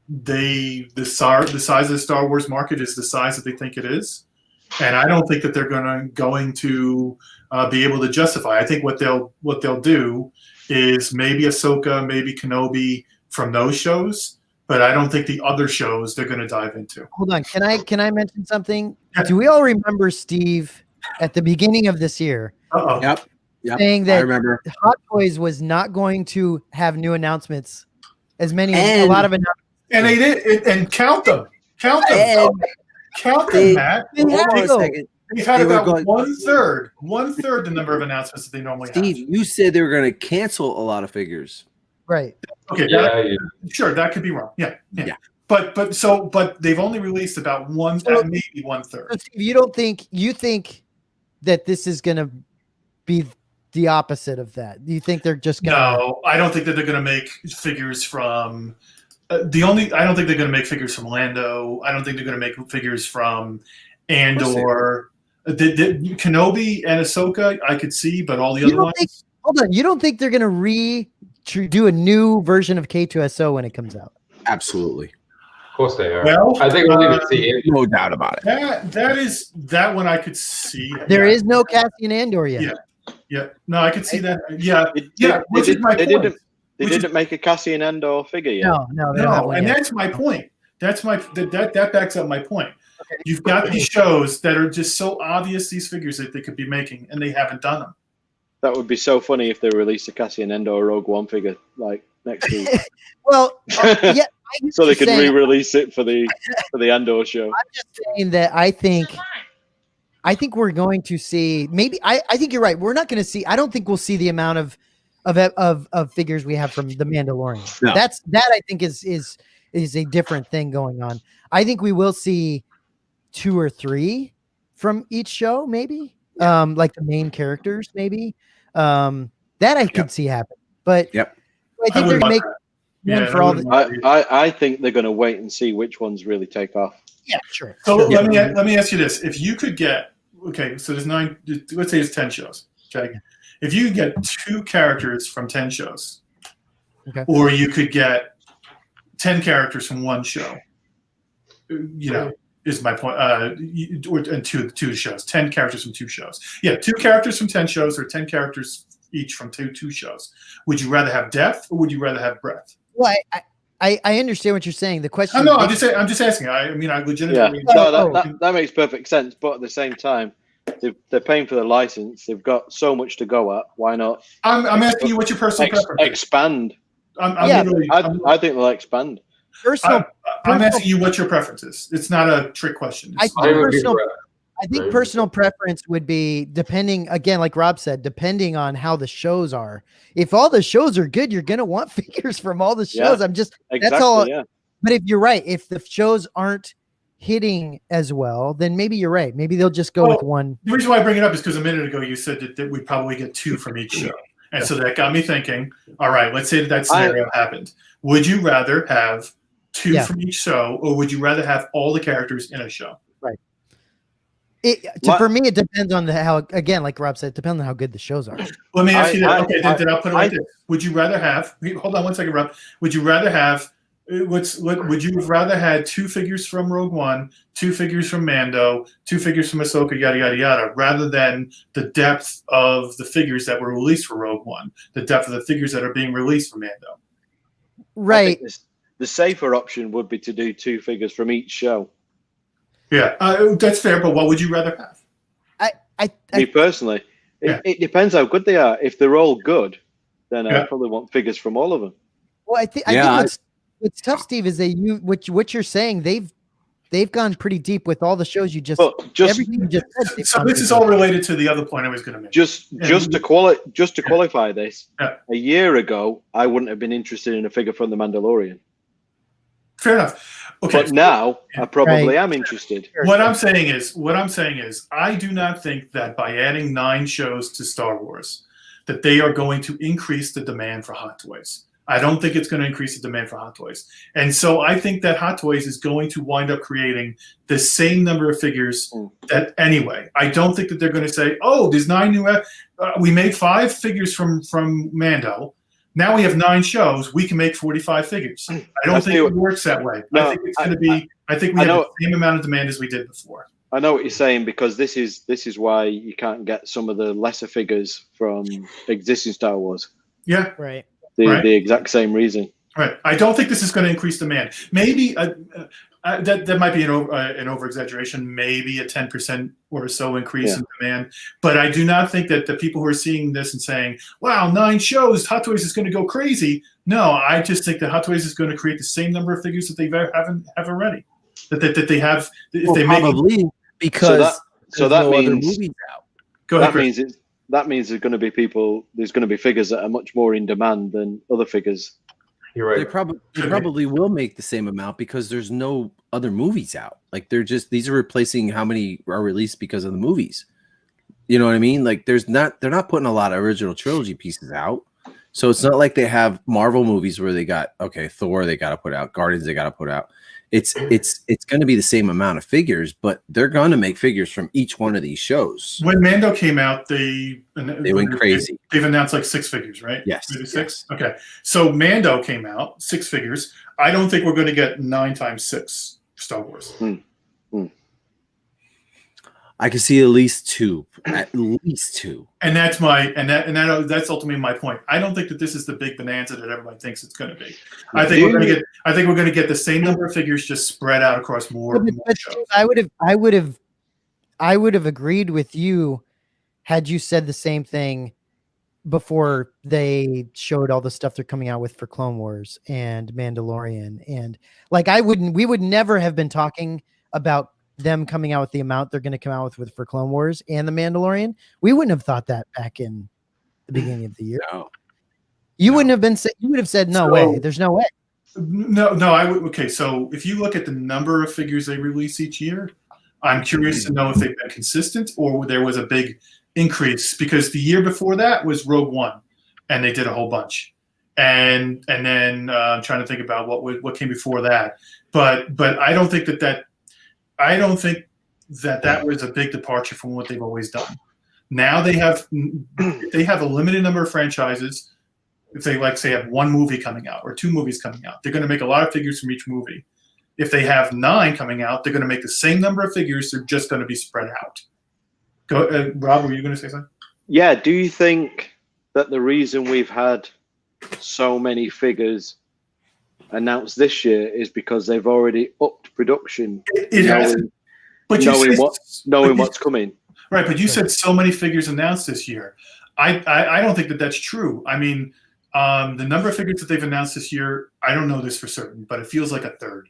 the size of the Star Wars market is the size that they think it is, and I don't think that they're going to be able to justify. I think what they'll do is maybe Ahsoka, maybe Kenobi from those shows, but I don't think the other shows they're going to dive into. Hold on, can I mention something? Yeah. Do we all remember Steve at the beginning of this year? Yep. Saying that I remember Hot Toys was not going to have new announcements, a lot of announcements, and they did, and count them, Matt. Hold on a second. They've had about one third the number of announcements that they normally have. Steve, you said they were going to cancel a lot of figures, right? Okay, sure, that could be wrong. Yeah. But they've only released about maybe one third. So Steve, you think that this is going to be the opposite of that? Do you think they're just going to? No, I don't think that they're going to make figures from. I don't think they're going to make figures from Lando. I don't think they're going to make figures from Andor. Kenobi and Ahsoka, I could see, but all the other ones. Hold on, you don't think they're going to do a new version of K2SO when it comes out? Absolutely. Of course they are. Well, I think we'll even see it. No doubt about it. That one I could see. There is no Cassian Andor yet. Yeah. No, I could see that. Yeah. Which is my point. They didn't make a Cassian Andor figure yet. No, and that's my point. That backs up my point. Okay. You've got these shows that are just so obvious, these figures that they could be making, and they haven't done them. That would be so funny if they released a Cassian Andor Rogue One figure like next week. Well, yeah. So they could re-release it for the Andor show. I'm just saying that I think we're going to see. Maybe I think you're right. We're not going to see. I don't think we'll see the amount of figures we have from the Mandalorian. No. That I think is a different thing going on. I think we will see 2 or 3 from each show, maybe. Like the main characters, maybe. That I could see happen. But I think they're gonna make one for all the. I think they're going to wait and see which ones really take off. Yeah, sure. So let me ask you this: if you could get so there's 9. Let's say it's 10 shows. Okay, if you could get 2 characters from 10 shows, or you could get 10 characters from 1 show, is my point. And two shows, 10 characters from 2 shows. Yeah, 2 characters from 10 shows, or 10 characters each from two shows. Would you rather have depth, or would you rather have breadth? Well, I understand what you're saying. The question. No, I'm just asking. I mean, I legitimately. Yeah. That makes perfect sense. But at the same time, they're paying for the license. They've got so much to go at. Why not? I'm asking you what your personal preference is. Expand. I think they'll expand. I'm asking you what your preference is. It's not a trick question. I think personal preference would be depending, again, like Rob said, depending on how the shows are. If all the shows are good, you're going to want figures from all the shows. That's all. Yeah. But if you're right, if the shows aren't hitting as well, then maybe you're right. Maybe they'll just go with one. The reason why I bring it up is because a minute ago you said that we'd probably get 2 from each show. And so that got me thinking, all right, let's say that scenario happened. Would you rather have 2 from each show, or would you rather have all the characters in a show? Right. For me, it depends on how, again, like Rob said, it depends on how good the shows are. Let me ask you that. Okay, then I'll put it like this. Would you rather have, hold on one second, Rob. Would you rather have, would you have rather had 2 figures from Rogue One, 2 figures from Mando, 2 figures from Ahsoka, yada, yada, yada, rather than the depth of the figures that were released for Rogue One, the depth of the figures that are being released for Mando? Right. The safer option would be to do 2 figures from each show. Yeah, that's fair, but what would you rather have? Me personally, it depends how good they are. If they're all good, then I probably want figures from all of them. Well, I think what's tough, Steve, is what you're saying. They've gone pretty deep with all the shows you just. Everything you just said. So this is all related to the other point I was going to make. Just to qualify this, a year ago I wouldn't have been interested in a figure from the Mandalorian. Fair enough. Okay, but now I probably am interested. What I'm saying is, I do not think that by adding 9 shows to Star Wars, that they are going to increase the demand for Hot Toys. I don't think it's going to increase the demand for Hot Toys. And so I think that Hot Toys is going to wind up creating the same number of figures that anyway. I don't think that they're going to say, oh, there's 9 new, we made 5 figures from Mando. Now we have 9 shows. We can make 45 figures. I don't think it works that way. No, I think it's going to be. I think we have the same amount of demand as we did before. I know what you're saying, because this is why you can't get some of the lesser figures from existing Star Wars. Yeah, right. The exact same reason. Right. I don't think this is going to increase demand. Maybe that might be an over exaggeration. Maybe a 10% or so increase in demand. But I do not think that the people who are seeing this and saying, "Wow, 9 shows, Hot Toys is going to go crazy." No, I just think that Hot Toys is going to create the same number of figures that they have already. That they have. If they probably make, because that means other movies out. Go ahead. That means there's going to be figures that are much more in demand than other figures. You're right. They probably will make the same amount because there's no other movies out. Like these are replacing how many are released because of the movies. You know what I mean? Like they're not putting a lot of original trilogy pieces out. So it's not like they have Marvel movies where they got Thor they got to put out, Guardians they got to put out. It's going to be the same amount of figures, but they're going to make figures from each one of these shows. When Mando came out, they went crazy. They've announced like 6 figures, right? Yes. Maybe 6? Yes. Okay. So Mando came out, 6 figures. I don't think we're going to get 9 times 6 Star Wars. I can see at least 2. At least 2. And that's that's ultimately my point. I don't think that this is the big bonanza that everybody thinks it's going to be. I think we're going to get the same number of figures just spread out across more shows. I would have agreed with you had you said the same thing before they showed all the stuff they're coming out with for Clone Wars and Mandalorian, and like we would never have been talking about them coming out with the amount they're going to come out with for Clone Wars and the Mandalorian. We wouldn't have thought that back in the beginning of the year. No. You wouldn't have been. You would have said, "No way. There's no way." No. I would. Okay. So if you look at the number of figures they release each year, I'm curious to know if they've been consistent or there was a big increase, because the year before that was Rogue One, and they did a whole bunch, and then I'm trying to think about what came before that, but I don't think that was a big departure from what they've always done. Now they have a limited number of franchises. If they say have one movie coming out or two movies coming out, they're going to make a lot of figures from each movie. If they have 9 coming out, they're going to make the same number of figures. They're just going to be spread out. Go, Rob, were you going to say something? Yeah. Do you think that the reason we've had so many figures announced this year is because they've already upped production, It hasn't. But knowing what's coming? Right, but you said so many figures announced this year. I don't think that that's true. I mean, the number of figures that they've announced this year, I don't know this for certain, but it feels like a third.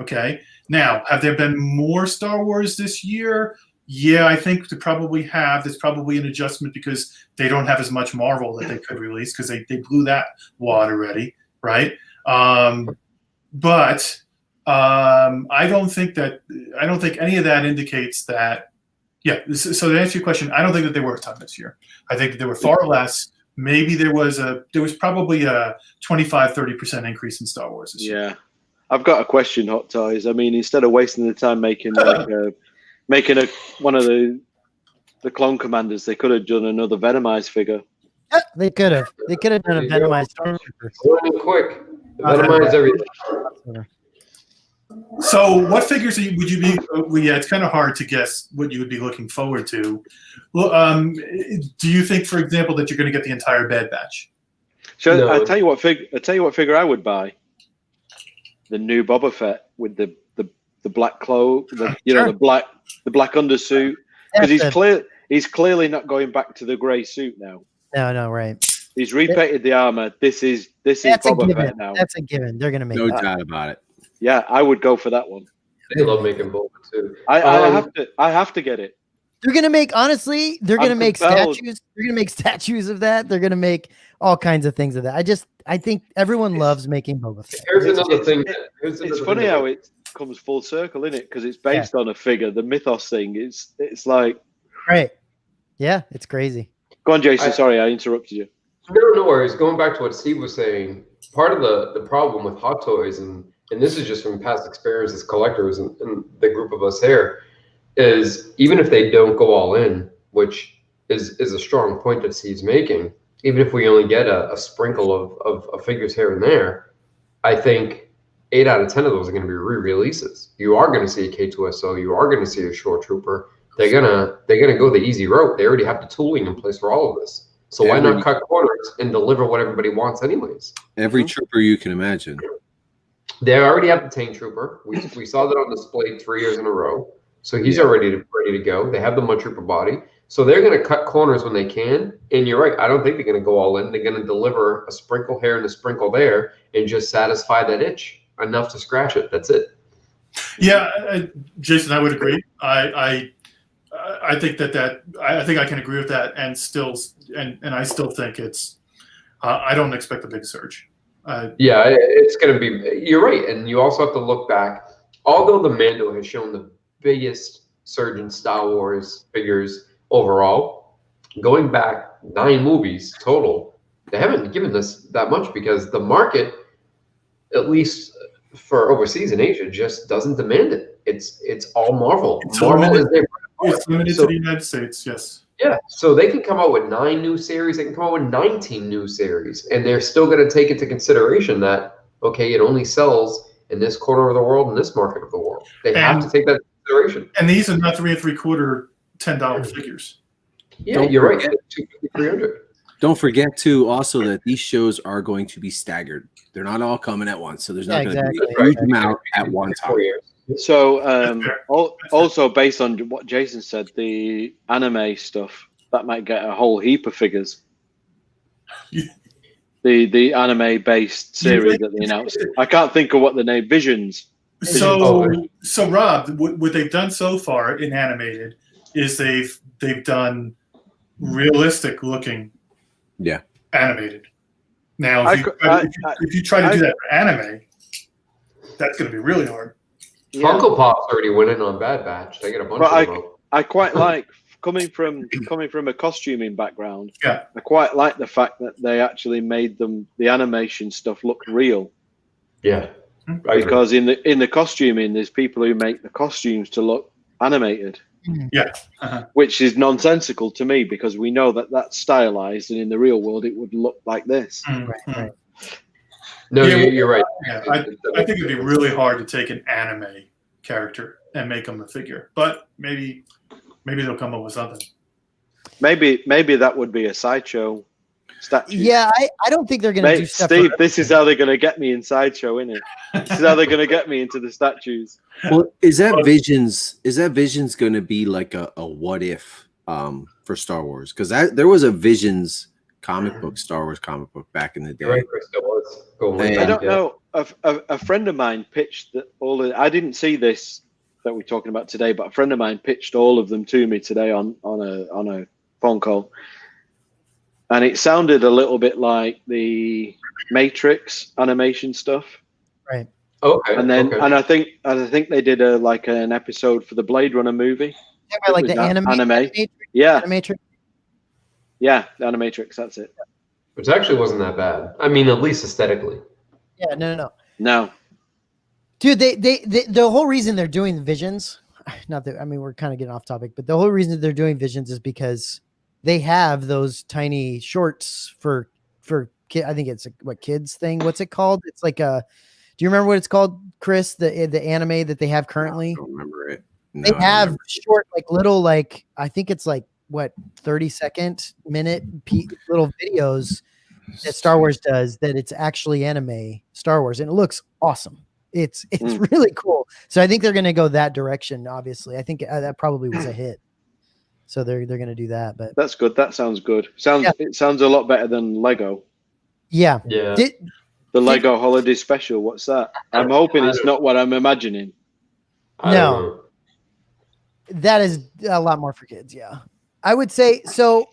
Okay. Now, have there been more Star Wars this year? Yeah, I think they probably have. There's probably an adjustment because they don't have as much Marvel that they could release because they blew that wad already, right? But I don't think any of that indicates that. Yeah. So to answer your question, I don't think that they were a ton this year. I think that they were far less. Maybe there was probably a 25-30% increase in Star Wars this year. Yeah. I've got a question, Hot Toys. I mean, instead of wasting the time making one of the clone commanders, they could have done another Venomized figure. Yeah, they could have. They could have done a Venomized Stormtrooper. Running quick. Venomize everything. So, what figures would you be? Yeah, it's kind of hard to guess what you would be looking forward to. Well, do you think, for example, that you're going to get the entire Bad Batch? So No. I tell you what figure I would buy. The new Boba Fett with the black cloak, the black undersuit, because he's clearly not going back to the grey suit now. No, right. He's repainted the armor. This is Boba Fett now. That's a given. They're gonna make No that. doubt about it. Yeah, I would go for that one. They love making Boba too. I have to get it. They're gonna make they're gonna make compelled. statues. They're gonna make statues of that. They're gonna make all kinds of things of that. I think everyone loves making Boba Fett. Here's another thing. It's funny how it comes full circle, isn't it? Because it's based on a figure. The mythos thing is it's like Right. Yeah, it's crazy. Go on, Jason. Sorry, I interrupted you. No worries. Going back to what Steve was saying, part of the problem with Hot Toys, and this is just from past experience as collectors and the group of us here, is even if they don't go all in, which is a strong point that Steve's making, even if we only get a sprinkle of figures here and there, I think 8 out of 10 of those are going to be re-releases. You are going to see a K2SO. You are going to see a Shore Trooper. They're gonna go the easy route. They already have the tooling in place for all of this. So why not cut corners and deliver what everybody wants anyways? Every trooper you can imagine. They already have the Tank Trooper. We saw that on display 3 years in a row. So he's already ready to go. They have the Mud Trooper body. So they're going to cut corners when they can. And you're right. I don't think they're going to go all in. They're going to deliver a sprinkle here and a sprinkle there and just satisfy that itch enough to scratch it. That's it. Yeah, Jason, I would agree. I think I think I can agree with that, and I still think it's. I don't expect a big surge. Yeah, it's going to be. You're right, and you also have to look back. Although the Mando has shown the biggest surge in Star Wars figures overall, going back 9 movies total, they haven't given us that much because the market, at least for overseas in Asia, just doesn't demand it. It's all Marvel. Marvel is their. It's limited to the United States, yes. Yeah, so they can come out with 9 new series. They can come out with 19 new series, and they're still going to take into consideration that, okay, it only sells in this corner of the world, in this market of the world. They have to take that into consideration. And these are not 3 3/4 $10 figures. Yeah, you're right. 250, 300. Don't forget too also that these shows are going to be staggered. They're not all coming at once, so there's not going to be a huge amount at one time. So also based on what Jason said, the anime stuff, that might get a whole heap of figures. The anime based series that they announced. I can't think of what the name Visions. So Rob, what they've done so far in animated is they've done realistic looking animated. Now if you try to do that for anime, that's going to be really hard. Funko Pop's already winning on Bad Batch. They get a bunch But of them. I quite like coming from a costuming background. Yeah. I quite like the fact that they actually made the animation stuff look real. Yeah. Because in the costuming, there's people who make the costumes to look animated. Yeah. Which is nonsensical to me because we know that that's stylized, and in the real world, it would look like this. Right. No, Yeah, you're right. Yeah, I think it'd be really hard to take an anime character and make them a figure, but maybe they'll come up with something. Maybe that would be a sideshow statue. Yeah, I don't think they're going to do stuff. Steve, this is how they're going to get me in sideshow, isn't it? This is how they're going to get me into the statues. Well, is that Visions going to be like a what if for Star Wars? Because there was a Visions comic book, Star Wars comic book back in the day. Right, Chris, it was. Yeah. I don't know. A friend of mine pitched I didn't see this that we're talking about today, but a friend of mine pitched all of them to me today on a phone call, and it sounded a little bit like the Matrix animation stuff. Right. Okay. And then and I think they did an episode for the Blade Runner movie. Yeah, like the anime. Yeah. Animatrix. Yeah, the Animatrix. That's it. Which actually wasn't that bad. I mean, at least aesthetically. Yeah. No. Dude, they the whole reason they're doing Visions, not that, I mean, we're kind of getting off topic, but the whole reason they're doing Visions is because they have those tiny shorts for kid. I think it's what kids thing. What's it called? It's like do you remember what it's called, Chris? The anime that they have currently? I don't remember it. No, They have short, little, I think it's 30-second minute little videos that Star Wars does that it's actually anime Star Wars, and it looks awesome. It's really cool. So I think they're going to go that direction. Obviously, I think that probably was a hit. So they're going to do that. But that's good. That sounds good. It sounds a lot better than Lego. Yeah. Yeah. The Lego Holiday Special. What's that? I'm hoping it's not what I'm imagining. No. That is a lot more for kids. Yeah. I would say so.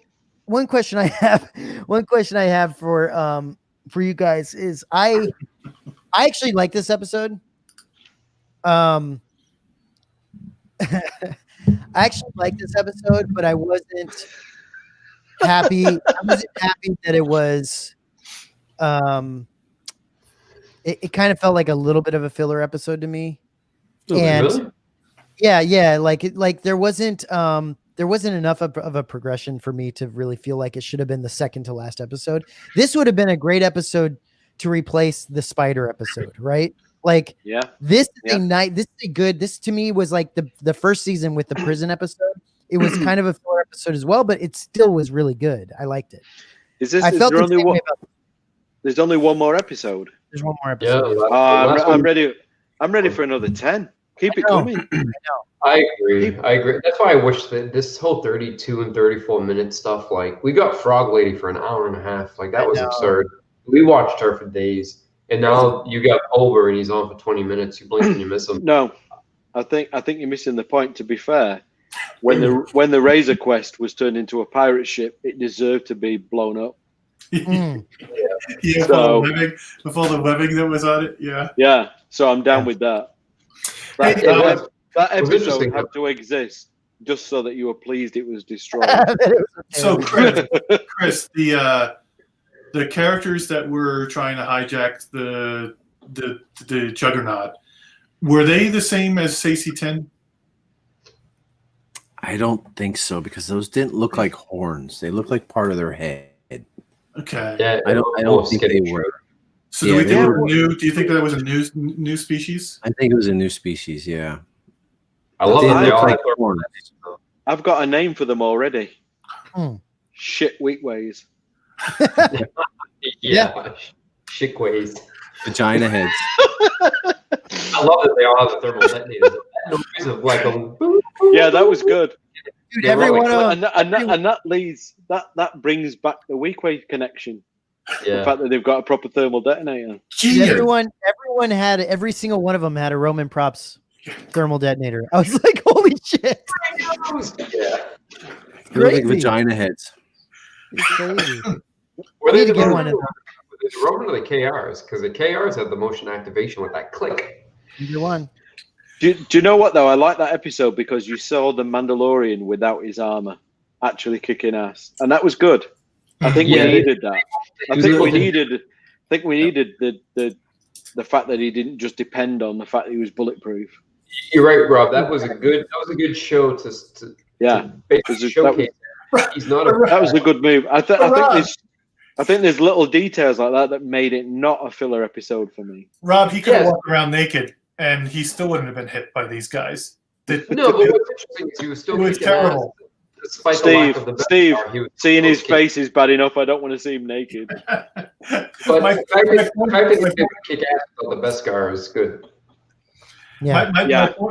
One question I have for you guys is I actually like this episode. I actually like this episode, but I wasn't happy. I wasn't happy that it was. It kind of felt like a little bit of a filler episode to me. And really? yeah, like there wasn't enough of a progression for me to really feel like it should have been the second to last episode. This would have been a great episode to replace the spider episode, right? Like, this to me was like the first season with the prison episode. It was kind of a filler episode as well, but it still was really good. I liked it. There's only one more episode. There's one more episode. Yeah, I'm ready. I'm ready for another 10. Keep it coming. I agree. That's why I wish that this whole 32 and 34 minute stuff, we got Frog Lady for an hour and a half. That was absurd. We watched her for days. And now you got Over and he's on for 20 minutes. You blink and you miss him. No, I think you're missing the point. To be fair, when the Razor Quest was turned into a pirate ship, it deserved to be blown up. Yeah, so, with all the webbing that was on it. Yeah. So I'm down with that. That episode had to exist just so that you were pleased it was destroyed. So, Chris, the characters that were trying to hijack the Juggernaut, were they the same as Sacy-10? I don't think so, because those didn't look like horns. They looked like part of their head. Okay. Yeah, I don't think they were. So do we think they were new? Do you think that was a new species? I think it was a new species. Yeah. I love that they all have horns. I've got a name for them already. Shit Weakways. Shitways. Vagina heads. I love that they all have the thermal detonators. Yeah, that was good. Dude, everyone and that leads that brings back the Weakway connection. Yeah. The fact that they've got a proper thermal detonator. Everyone had every single one of them had a Roman Props thermal detonator. I was like, holy shit. Yeah. They look like vagina heads. It's crazy. Were they the one of them? Roman or the KRs? Because the KRs have the motion activation with that click. Either one. Do you know what though? I like that episode because you saw the Mandalorian without his armor actually kicking ass, and that was good. I think we needed that. I think we needed the fact that he didn't just depend on the fact that he was bulletproof. You're right, Rob. That was a good show to basically showcase. He's not a. That was a good move. I think there's little details like that made it not a filler episode for me. Rob, he could have walked around naked, and he still wouldn't have been hit by these guys. No, but what's interesting is he was still. It was terrible. Despite the lack of the Steve, he seeing his face is bad enough. I don't want to see him naked. But the fact that he kick ass without the Beskar is good. Yeah.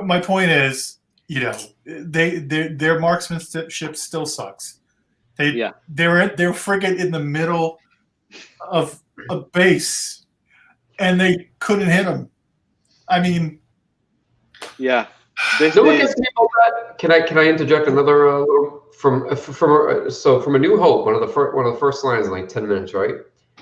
My point is, you know, their marksmanship still sucks. They're friggin' in the middle of a base, and they couldn't hit them. I mean, yeah. No one gets me about that. Can I interject another little from A New Hope? One of the first lines in like 10 minutes, right?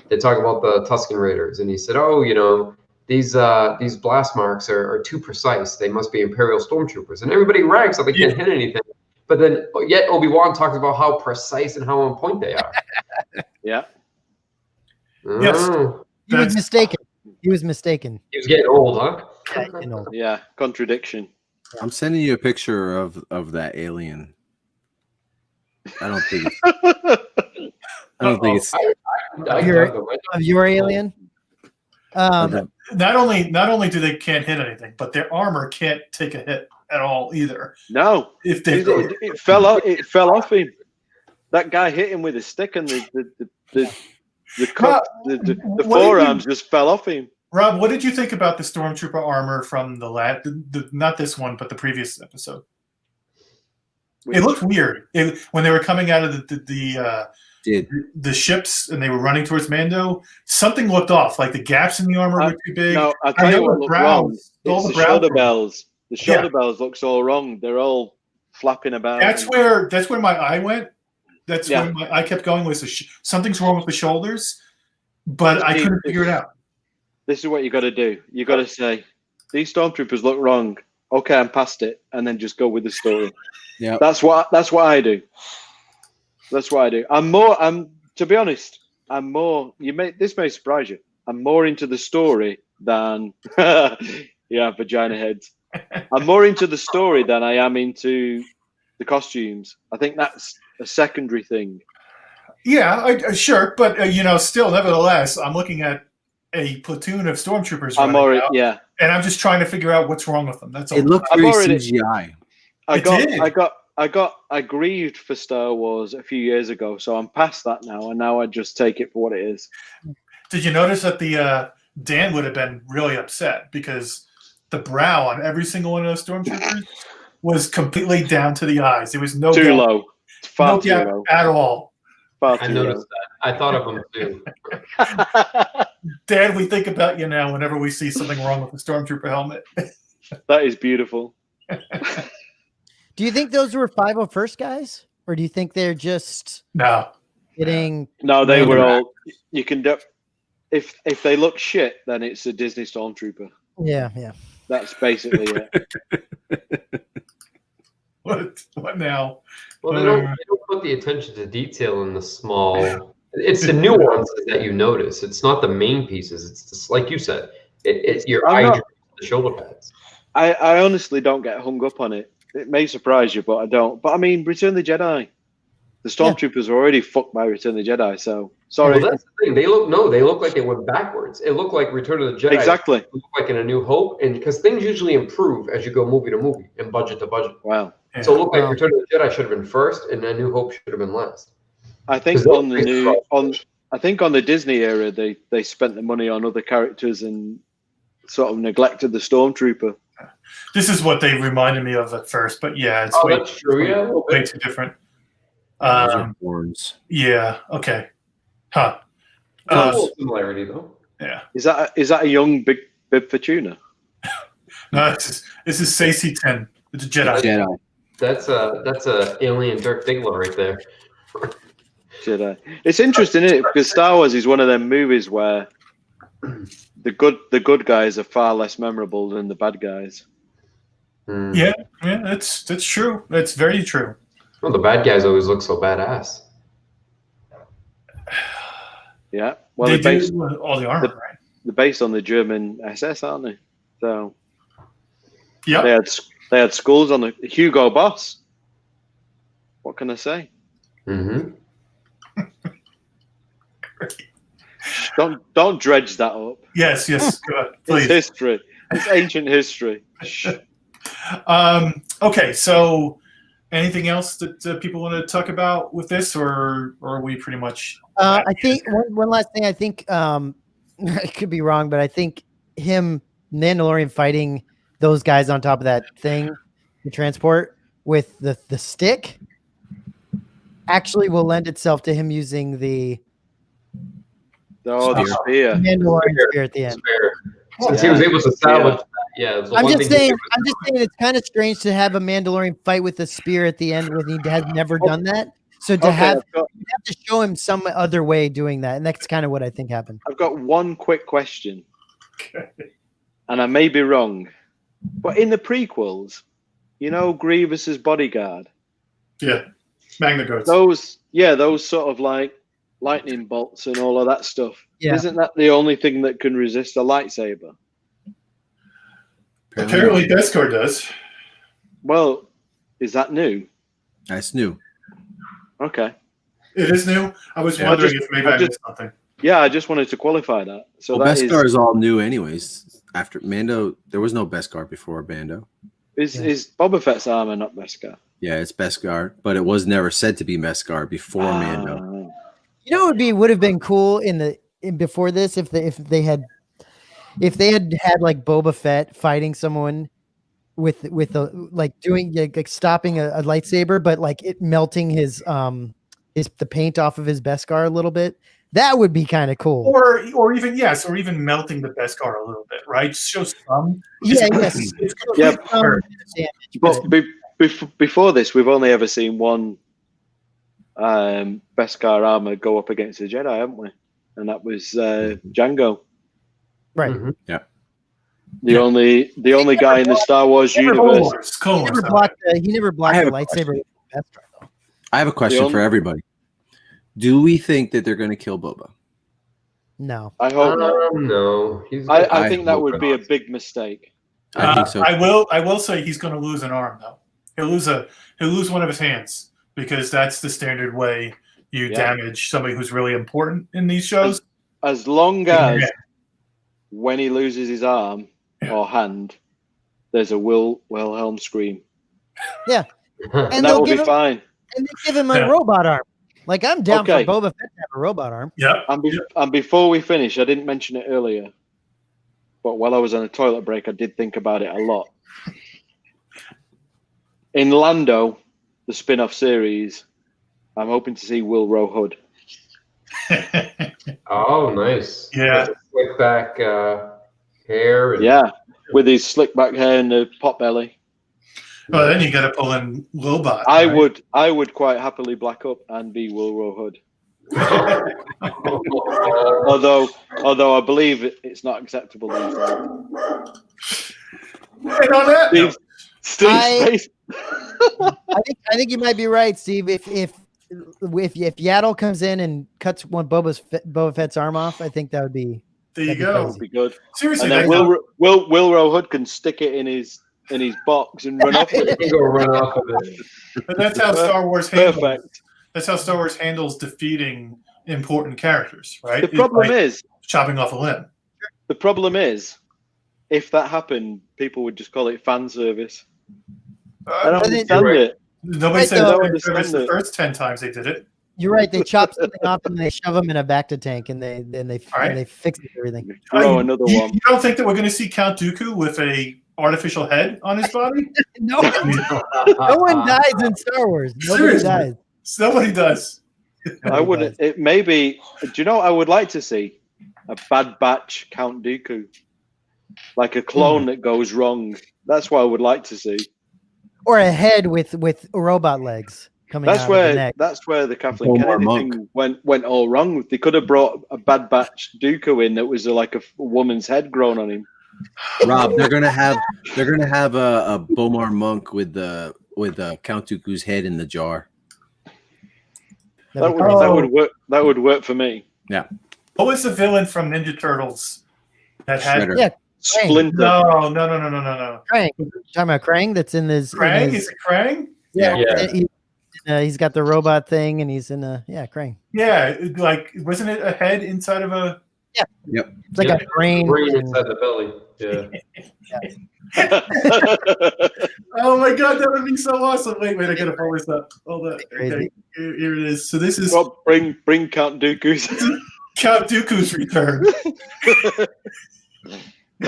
They talk about the Tusken Raiders, and he said, "Oh, you know, these blast marks are too precise. They must be Imperial stormtroopers." And everybody rags that they can't hit anything. But then yet Obi-Wan talks about how precise and how on point they are. Yeah. Yes. He was mistaken. He was mistaken. He was getting old, huh? Yeah, contradiction. I'm sending you a picture of that alien. I don't think it's of your alien. Not only do they can't hit anything, but their armor can't take a hit at all either. No, if it fell off him. That guy hit him with a stick, and the forearms just fell off him. Rob, what did you think about the Stormtrooper armor from not this one, but the previous episode? It looked weird when they were coming out of the ships and they were running towards Mando. Something looked off, like the gaps in the armor were too big. No, I'll tell you what looked wrong. It's the shoulder bells. The shoulder bells looks all wrong. They're all flapping about. That's where my eye went. That's when my eye kept going. Was something's wrong with the shoulders, but I couldn't figure it out. This is what you got to do. You got to say, these stormtroopers look wrong. Okay, I'm past it, and then just go with the story. Yeah, that's what I do. That's what I do. To be honest, I'm more. This may surprise you. I'm more into the story than vagina heads. I'm more into the story than I am into the costumes. I think that's a secondary thing. Yeah, sure, but still, nevertheless, I'm looking at a platoon of stormtroopers. And I'm just trying to figure out what's wrong with them. That's all. It looked very CGI. I grieved for Star Wars a few years ago, so I'm past that now, and now I just take it for what it is. Did you notice that the Dan would have been really upset because the brow on every single one of those stormtroopers was completely down to the eyes. There was no too low, far too low at all. I noticed that. I thought of them too. Dan, we think about you now whenever we see something wrong with the stormtrooper helmet. That is beautiful. Do you think those were 501st guys, or do you think they're just getting? No, they were all. You can do. If they look shit, then it's a Disney stormtrooper. Yeah. That's basically it. What now? Well, they don't put the attention to detail in the small. It's the nuances that you notice. It's not the main pieces. It's just, like you said. It's your eye, the shoulder pads. I honestly don't get hung up on it. It may surprise you, but I don't. But I mean, Return of the Jedi. The stormtroopers are already fucked by Return of the Jedi. So sorry. Well, that's the thing. They look like they went backwards. It looked like Return of the Jedi. Exactly. It looked like in A New Hope, and because things usually improve as you go movie to movie and budget to budget. Wow. So it looked like Return of the Jedi should have been first, and A New Hope should have been last. I think on the Disney era, they spent the money on other characters and sort of neglected the stormtrooper. This is what they reminded me of at first, but yeah, it's that's true. Yeah, way too different. Horns. Yeah. Okay. Huh. Similarity though. Yeah. Is that a young Bib Fortuna? No, this is Stacey 10. It's a Jedi. That's a alien Dirk Diggler right there. Jedi. It's interesting, isn't it? Because Star Wars is one of them movies where the good guys are far less memorable than the bad guys. Yeah, that's true. That's very true. Well, the bad guys always look so badass. Yeah. Well, They they're based, do all the armor, right? they're based on the German SS, aren't they? So Yeah. they had skulls on the Hugo Boss. What can I say? Mm-hmm. Don't dredge that up. Yes. Go ahead, please. It's history. It's ancient history. Okay, so anything else that people want to talk about with this, or are we pretty much? I think one last thing. I think I could be wrong, but I think Mandalorian fighting those guys on top of that thing, the transport with the stick, actually will lend itself to him using the Spear. Mandalorian spear at the end. Since he was able to salvage that, yeah. It was the I'm one just thing he saying. did was- I'm just saying it's kind of strange to have a Mandalorian fight with a spear at the end when he has never done that. So to have to show him some other way doing that, and that's kind of what I think happened. I've got one quick question, and I may be wrong, but in the prequels, Grievous's bodyguard, Yeah, Magna Goats. those sort of like lightning bolts and all of that stuff. Yeah. Isn't that the only thing that can resist a lightsaber? Apparently, Beskar does. Well, is that new? That's new. Okay. It is new. I was Yeah. wondering if maybe I missed something. Yeah, I just wanted to qualify that. So Well, that Beskar is all new, anyways. After Mando, there was no Beskar before Mando. is Boba Fett's armor not Beskar? Yeah, it's Beskar, but it was never said to be Beskar before Mando. You know, would have been cool before this if they had had like Boba Fett fighting someone with a like doing like stopping a lightsaber, but like it melting his the paint off of his Beskar a little bit. That would be kind of cool. Or even melting the Beskar a little bit, right? Just show some. Yeah, Yeah. But But before this, we've only ever seen one Beskar armor go up against a Jedi, haven't we? And that was Django. right. Mhm. The only guy in the Star Wars universe. Clone He Wars, never sorry. blocked I have the a lightsaber with Beskar though. I have a question for everybody. Do we think that they're going to kill Boba? No. I hope not. No. I think that hope would not. be a big mistake. I think so. I will say he's going to lose an arm though. He'll lose one of his hands because that's the standard way you damage somebody who's really important in these shows. As long as Yeah. when he loses his arm or hand, there's a Wilhelm scream. Yeah. And that will be fine. And they give him a robot arm. Like I'm down Okay. for Boba Fett to have a robot arm. Yep. And before we finish, I didn't mention it earlier, but while I was on a toilet break, I did think about it a lot. In Lando, the spin-off series, I'm hoping to see Will Row Hood. Oh, nice. Yeah. With the slick back hair. And, Yeah, with his slick back hair and the pot belly. Well, then you got to pull in Lobot. I right? would quite happily black up and be Will Row Hood. Although I believe it's not acceptable these days. And on that note, Steve, I think you might be right, Steve. If Yaddle comes in and cuts one Boba Fett's arm off, I think that would be. there you that'd be go. would be good. Seriously, And then that's Will Row Hood can stick it in his box and run off with You it. can go run off of it. but that's how Star Wars handles. Perfect. That's how Star Wars handles defeating important characters, right? The problem It's is, like chopping off a limb. if that happened, people would just call it fan service. I don't But then- understand Right. it. Nobody Right, said though- that service the first 10 times they did it. You're right. They chop something off and they shove them in a Bacta tank and they fix everything. Throw another You one. don't think that we're going to see Count Dooku with a artificial head on his body? No one dies in Star Wars. Nobody Seriously. dies. Somebody does. I wouldn't. It maybe. Do you know? I would like to see a Bad Batch Count Dooku, like a clone that goes wrong. That's what I would like to see. Or a head with robot legs coming out of the neck. That's where the Kathleen Omar Kennedy Monk. thing went all wrong. They could have brought a Bad Batch Dooku in that was like a woman's head grown on him. Rob, they're gonna have a Bomar monk with Count Dooku's head in the jar. That'd be That crazy. would work. That would work for me. Yeah, What was the villain from Ninja Turtles that had? Shredder. Yeah, Splinter. No. Krang. Talking about Krang that's in his. Krang? Is it Krang? Yeah. Yeah. He's got the robot thing, and he's in Krang. Yeah, like wasn't it a head inside of a? It's like Yeah. a brain. Brain and- inside the belly. Yeah. Oh my god, that would be so awesome! Wait, I gotta pull this up. Hold on. Crazy. Okay, here it is. So this is Well, bring Count Dooku's. Count Dooku's return. Do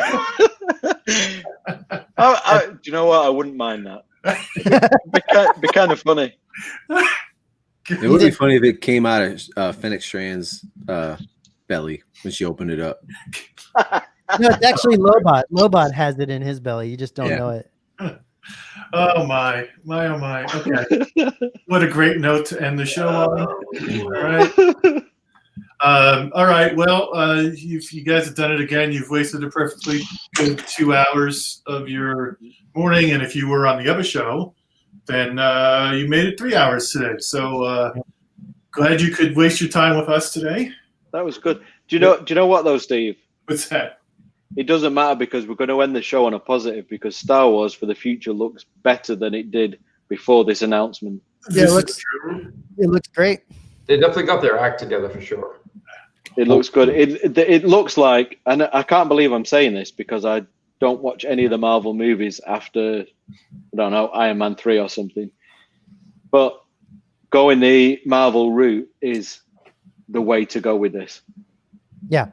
you know what? I wouldn't mind that. Be kind of funny. It would be funny if it came out of Fennec Strand's belly when she opened it up. No, it's actually Lobot. Lobot has it in his belly. You just don't know it. Oh my. Okay, what a great note to end the show on. All right. Well, you guys have done it again. You've wasted a perfectly good 2 hours of your morning, and if you were on the other show, then you made it 3 hours today. So glad you could waste your time with us today. That was good. Do you know what though, Steve? What's that? It doesn't matter because we're going to end the show on a positive because Star Wars for the future looks better than it did before this announcement. Yeah, This it looks- is true. It looks great. They definitely got their act together for sure. It looks good. It looks like, and I can't believe I'm saying this because I don't watch any of the Marvel movies after, I don't know, Iron Man 3 or something. But going the Marvel route is the way to go with this. Yeah.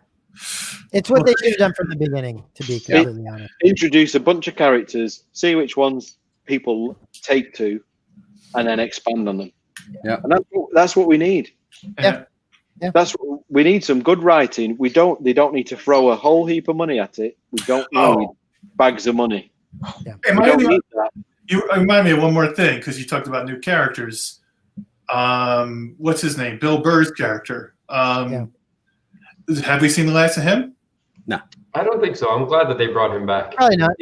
It's what they should have done from the beginning, to be completely honest. Introduce a bunch of characters, see which ones people take to, and then expand on them. Yeah. And that's what we need. Yeah. We need some good writing. They don't need to throw a whole heap of money at it. We don't need bags of money. Yeah. We don't need that. You remind me of one more thing because you talked about new characters. What's his name? Bill Burr's character. Have we seen the last of him? I don't think so. I'm glad that they brought him back. Probably not.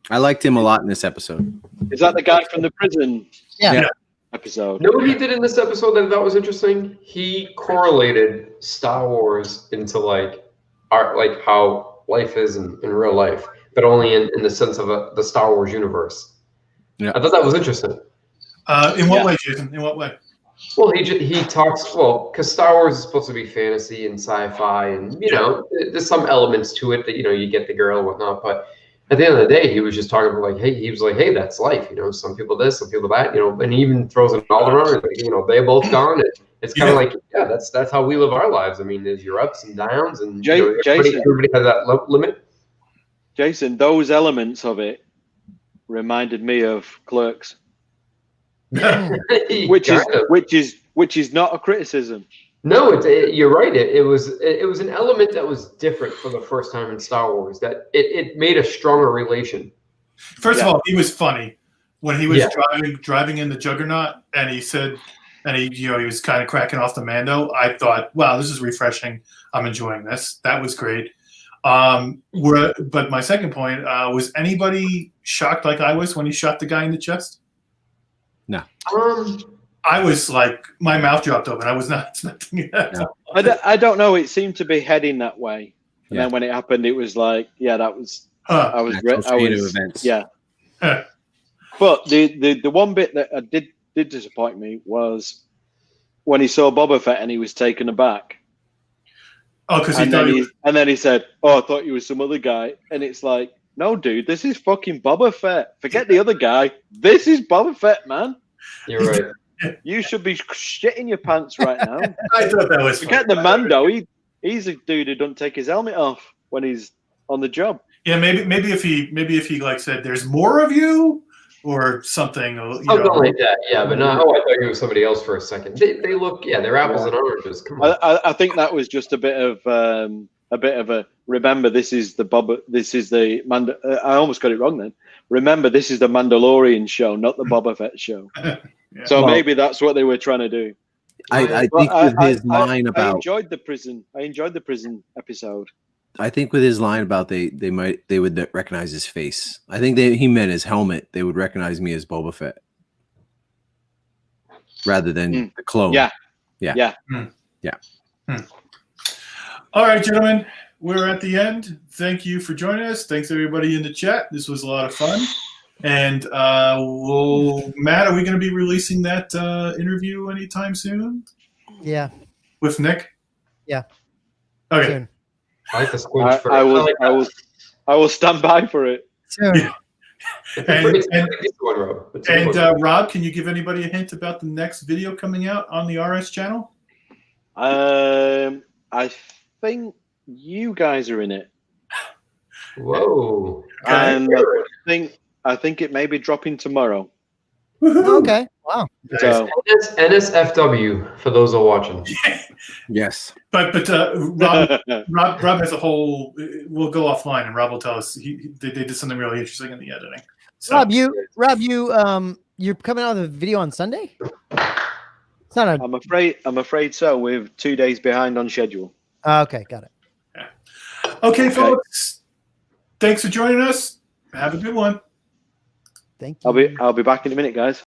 I liked him a lot in this episode. Is that the guy from the prison Yeah. episode? You know what he did in this episode that I thought was interesting? He correlated Star Wars into like art, like how life is in real life, but only in the sense of the Star Wars universe. Yeah. I thought that was interesting. In what way, Jason? In what way? Well, he talks because Star Wars is supposed to be fantasy and sci-fi, and there's some elements to it that you get the girl and whatnot. But at the end of the day, he was just talking about hey, that's life. Some people this, some people that. And he even throws it all around. They both gone. And it's kind of like that's how we live our lives. I mean, there's your ups and downs, and everybody has that limit. Jason, those elements of it reminded me of Clerks. which is not a criticism. No, you're right. It was an element that was different for the first time in Star Wars. That it made a stronger relation. First of all, he was funny when he was driving in the Juggernaut, and he said, and he was kind of cracking off the Mando. I thought, wow, this is refreshing. I'm enjoying this. That was great. But my second point was anybody shocked like I was when he shot the guy in the chest? No. I was like, my mouth dropped open. I was not expecting that. No. I don't know. It seemed to be heading that way, and then when it happened, it was like, that was. I was. Events. Yeah. But the one bit that did disappoint me was when he saw Boba Fett and he was taken aback. Oh, because and then he said, "Oh, I thought you were some other guy," and it's like, no, dude, this is fucking Boba Fett. Forget the other guy. This is Boba Fett, man. You're right. You should be shitting your pants right now. I thought that was Forget the Mando. He's a dude who doesn't take his helmet off when he's on the job. Yeah, maybe if he like said, "There's more of you," or something. Something like that. Yeah, but no, I thought it was somebody else for a second. They look, they're apples and oranges. Come on. I think that was just a bit of a. Remember, this is the Mando. I almost got it wrong then. Remember, this is the Mandalorian show, not the Boba Fett show. So maybe that's what they were trying to do. I think with his line about. I enjoyed the prison episode. with his line about they would recognize his face. I think he meant his helmet. They would recognize me as Boba Fett rather than the clone. Yeah. All right, gentlemen, we're at the end. Thank you for joining us. Thanks everybody in the chat. This was a lot of fun. And Matt, are we going to be releasing that interview anytime soon? Yeah. With Nick? Yeah. Okay. Soon. I like the squinch first. I will stand by for it. Soon. Yeah. And Rob. Rob, can you give anybody a hint about the next video coming out on the RS channel? I think you guys are in it. Whoa. And I think it may be dropping tomorrow. Okay. Wow. So NSFW for those who are watching. Yes. But Rob has a whole. We'll go offline, and Rob will tell us they did something really interesting in the editing. So, Rob, you're coming out of the video on Sunday? It's not a. I'm afraid so. We're 2 days behind on schedule. Okay, got it. Okay, folks. Thanks for joining us. Have a good one. Thank you. I'll be back in a minute, guys.